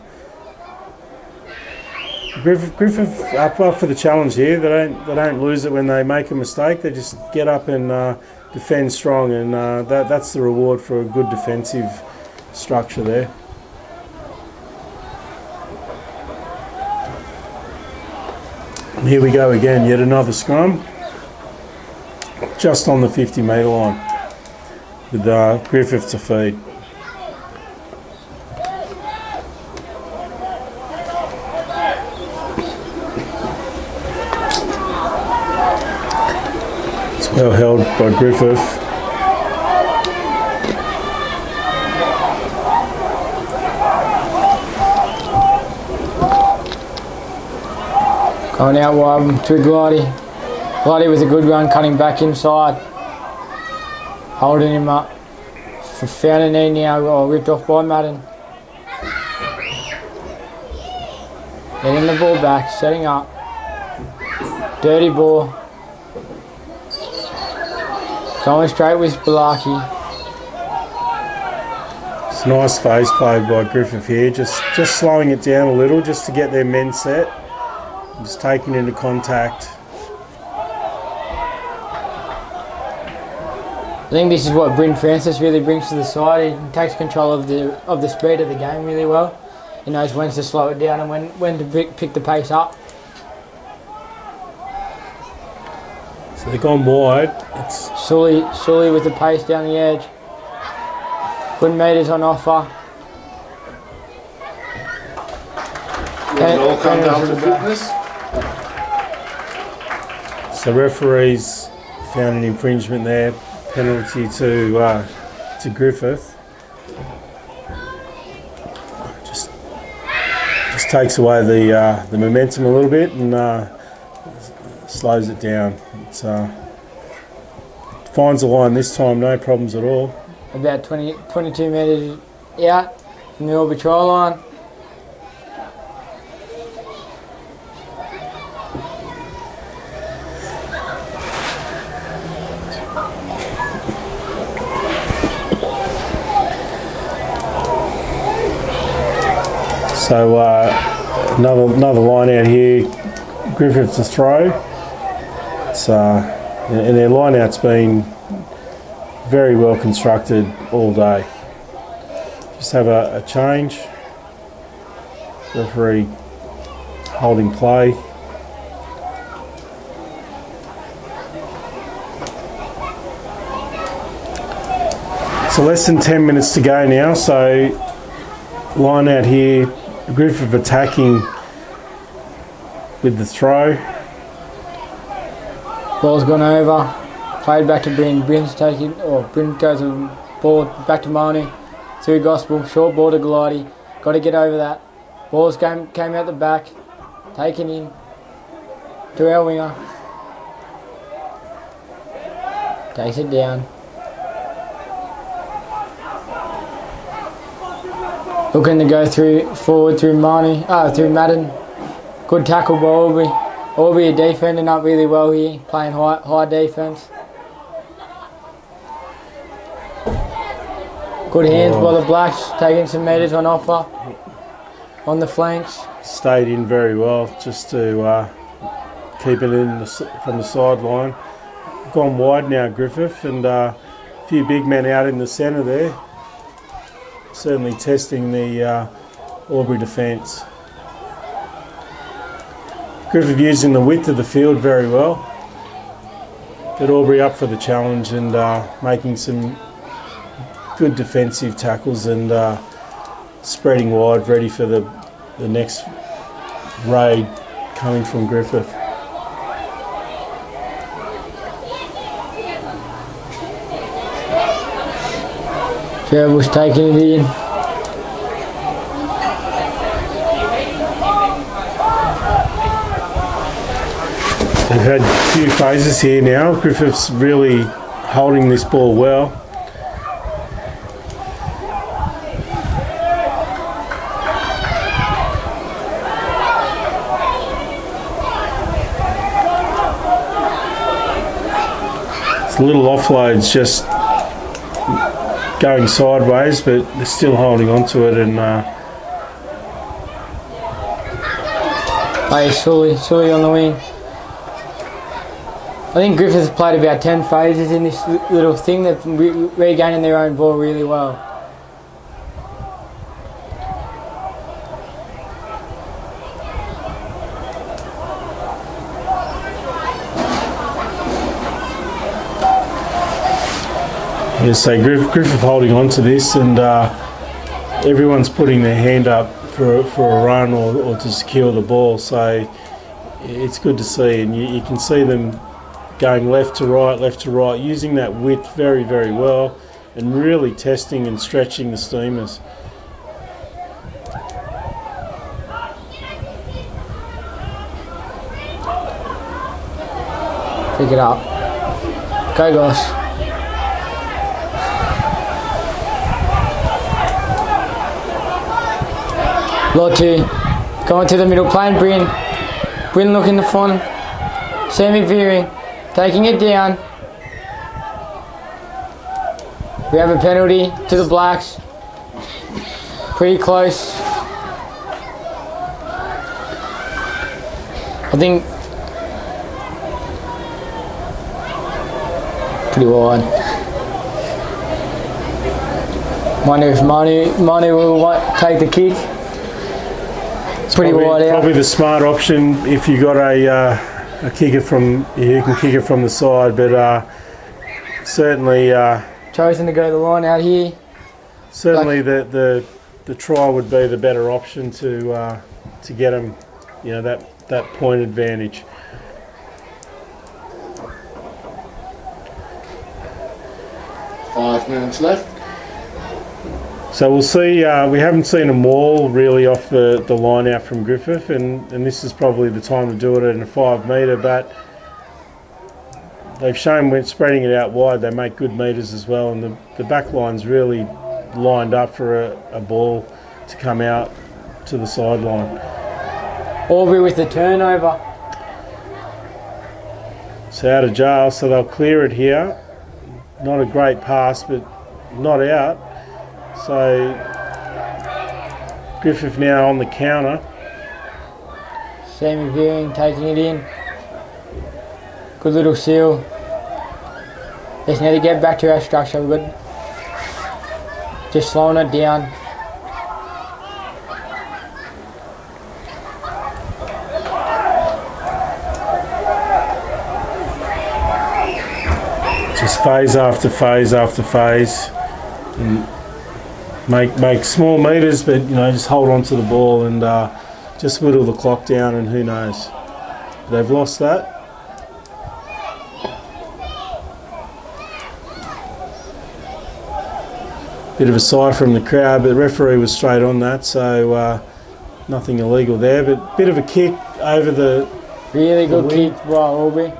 Griffith up for the challenge here. They don't lose it when they make a mistake. They just get up and defend strong, and that's the reward for a good defensive structure there. And here we go again, yet another scrum, just on the 50-metre line, with Griffith to feed. It's well held by Griffith. Going out wide to Glidey. Glidey with a good run, cutting back inside. Holding him up. Found a knee now, ripped off by Madden. Getting the ball back, setting up. Dirty ball. Going straight with Balaki. It's a nice phase play by Griffith here, just slowing it down a little just to get their men set. Just taking into contact. I think this is what Bryn Francis really brings to the side. He takes control of the speed of the game really well. He knows when to slow it down and when to pick the pace up. So they've gone wide. It's Sully with the pace down the edge. Good meters on offer. Will it all come down to fitness? So referees found an infringement there, penalty to Griffith. Just takes away the momentum a little bit and slows it down. It finds the line this time, no problems at all. About 22 metres out from the Albury try line. So another line out here, Griffith to throw. It's and their line out's been very well constructed all day. Just have a change. Referee holding play. So less than 10 minutes to go now. So line out here. Griffith attacking with the throw. Ball's gone over. Played back to Bryn. Bryn's taking, Bryn goes the ball back to Marnie. Through Gospel. Short ball to Glidey. Got to get over that. Ball's came out the back. Taken in to our winger. Takes it down. Looking to go forward through Marnie, through Madden. Good tackle by Albury. Albury are defending up really well here, playing high defence. Good hands by the Blacks, taking some metres on offer on the flanks. Stayed in very well, just to keep it in from the sideline. Gone wide now, Griffith, and a few big men out in the centre there. Certainly testing the Albury defence. Griffith using the width of the field very well. Get Albury up for the challenge and making some good defensive tackles and spreading wide, ready for the next raid coming from Griffith. Gerbil's taking it in. They've had a few phases here now. Griffith's really holding this ball well. It's a little offloads just going sideways, but they're still holding on to it and Sully on the wing. I think Griffith's played about 10 phases in this little thing. They're regaining their own ball really well. Yeah, so Griffith holding on to this, and everyone's putting their hand up for a run or to secure the ball. So it's good to see, and you can see them going left to right, using that width very, very well, and really testing and stretching the steamers. Pick it up. Go, Goss. Lottie. Going to the middle, playing Bryn. Bryn looking the front. Sammy veering. Taking it down. We have a penalty to the Blacks. Pretty close. I think pretty wide. Wonder if Manu will take the kick. It's pretty wide out. Probably the smart option if you got a kicker from, you can kick it from the side, but certainly Chosen to go the line out here. certainly the try would be the better option to get them, you know, that point advantage. Five minutes left. So we'll see. We haven't seen a maul really off the line out from Griffith, and this is probably the time to do it in a 5 metre. But they've shown when spreading it out wide, they make good metres as well, and the back line's really lined up for a ball to come out to the sideline. Aubrey with the turnover. So out of jail, so they'll clear it here. Not a great pass, but not out. So Griffith now on the counter. Sammy viewing, taking it in. Good little seal. Just need to get back to our structure. We're good. Just slowing it down. Just phase after phase after phase, and make small meters, but you know, just hold on to the ball and just whittle the clock down, and who knows, they've lost that. Bit of a sigh from the crowd, but the referee was straight on that, so nothing illegal there. But bit of a kick over the Really good kick by Aubrey.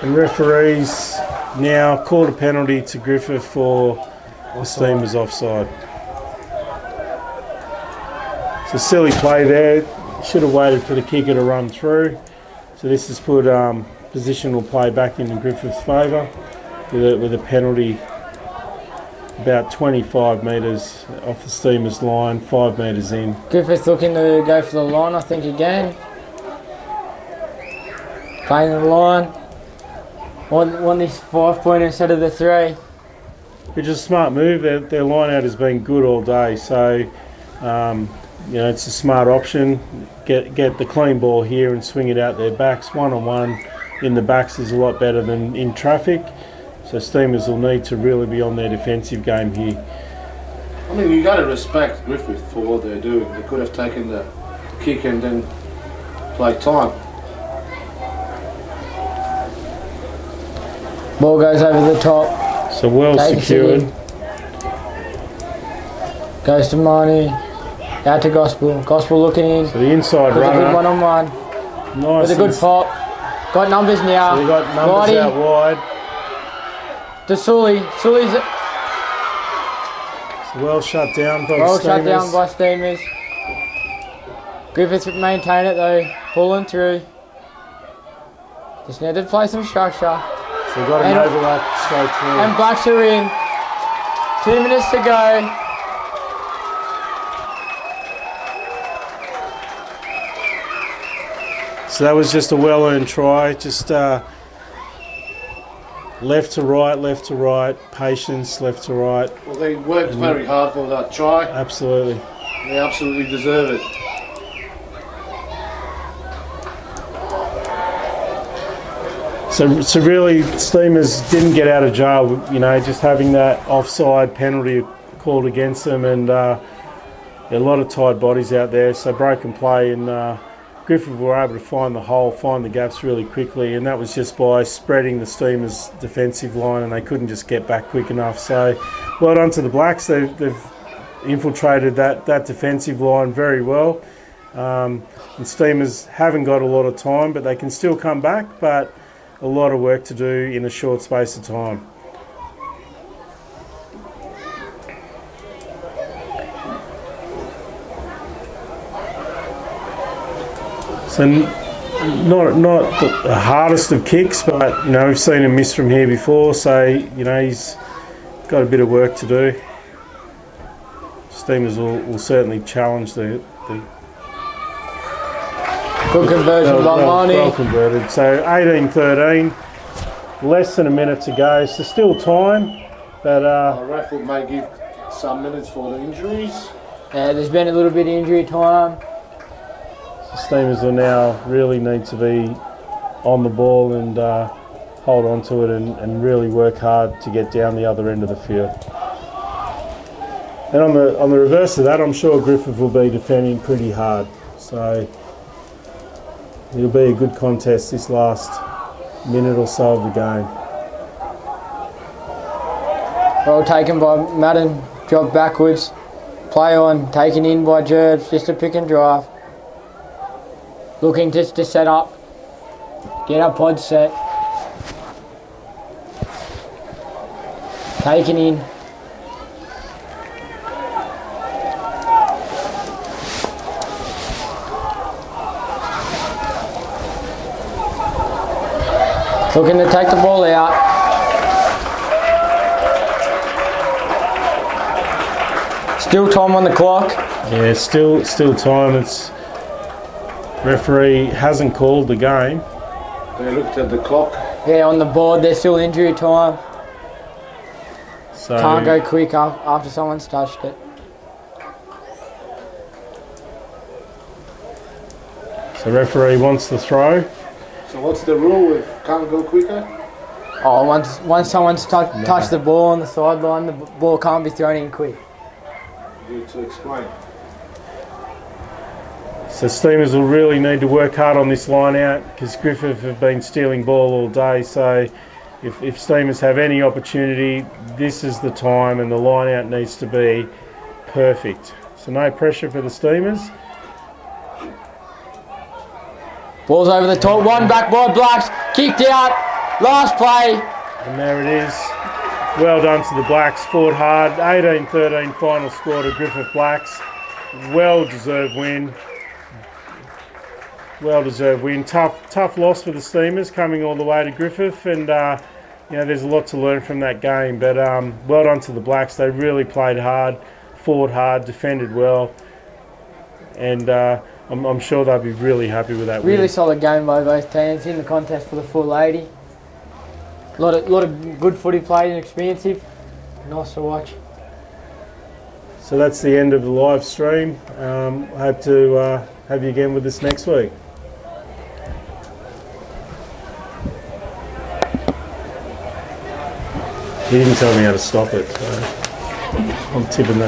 And referees now called a penalty to Griffith for the Steamers offside. So silly play there. Should have waited for the kicker to run through. So this has put positional play back into Griffith's favour with a penalty about 25 metres off the Steamers line, 5 metres in. Griffith looking to go for the line, I think, again. Playing the line. Want this 5-pointer instead of the 3. Which is a smart move. Their line out has been good all day, so you know, it's a smart option. Get the clean ball here and swing it out their backs. 1-on-1 in the backs is a lot better than in traffic. So Steamers will need to really be on their defensive game here. I mean, you got to respect Griffith for what they're doing. They could have taken the kick and then played time. Ball goes over the top. So well secured. Goes to Manu. Out to Gospel. Gospel looking in. So the inside With a runner. good one-on-one. Nice. With a good pop. Got numbers now. So they got numbers Whitey out wide. to Sully. Sully's So well shut down by well the shut Steamers. down by Steamers. Griffiths maintain it though. Pulling through. Just need to play some structure. So they got an And- overlap straight through. And Blacks are in. 2 minutes to go. So that was just a well-earned try. Just left to right, patience, left to right. Well, they worked very hard for that try. Absolutely. They absolutely deserve it. So really, Steamers didn't get out of jail, you know, just having that offside penalty called against them, and a lot of tired bodies out there, so broken play, and Griffith were able to find the hole, find the gaps really quickly, and that was just by spreading the Steamers' defensive line, and they couldn't just get back quick enough. So well done to the Blacks. They've infiltrated that defensive line very well. And Steamers haven't got a lot of time, but they can still come back, but a lot of work to do in a short space of time. So not the hardest of kicks, but we've seen him miss from here before, so he's got a bit of work to do. Steamers will certainly challenge the Good conversion by Marnie. Well converted. So 18-13, less than a minute to go. So still time, but Ref may give some minutes for the injuries. There's been a little bit of injury time. Steamers will now really need to be on the ball and hold on to it and really work hard to get down the other end of the field. And on the reverse of that, I'm sure Griffith will be defending pretty hard. So it'll be a good contest this last minute or so of the game. Well taken by Madden, drop backwards, play on, taken in by Jerbs, just a pick and drive. Looking just to set up, get our pod set. Taken in. Looking to take the ball out. Still time on the clock. Yeah, still time. It's referee hasn't called the game. They looked at the clock. Yeah, on the board, there's still injury time. So Can't go quick after someone's touched it. So referee wants the throw. So what's the rule if can't go quicker? Oh, once someone's touched the ball on the sideline, the ball can't be thrown in quick. Good to explain. So Steamers will really need to work hard on this line out because Griffith have been stealing ball all day. So if Steamers have any opportunity, this is the time and the line out needs to be perfect. So no pressure for the Steamers. Ball's over the top, one back by Blacks, kicked out, last play. And there it is. Well done to the Blacks, fought hard. 18-13 final score to Griffith Blacks. Well-deserved win. Well-deserved win. Tough loss for the Steamers coming all the way to Griffith, and there's a lot to learn from that game. But well done to the Blacks. They really played hard, fought hard, defended well, and I'm sure they'll be really happy with that win. Really solid game by both teams in the contest for the full 80. A lot of good footy played and expansive. Nice to watch. So that's the end of the live stream. Hope to have you again with us next week. He didn't tell me how to stop it, so I'm tipping that.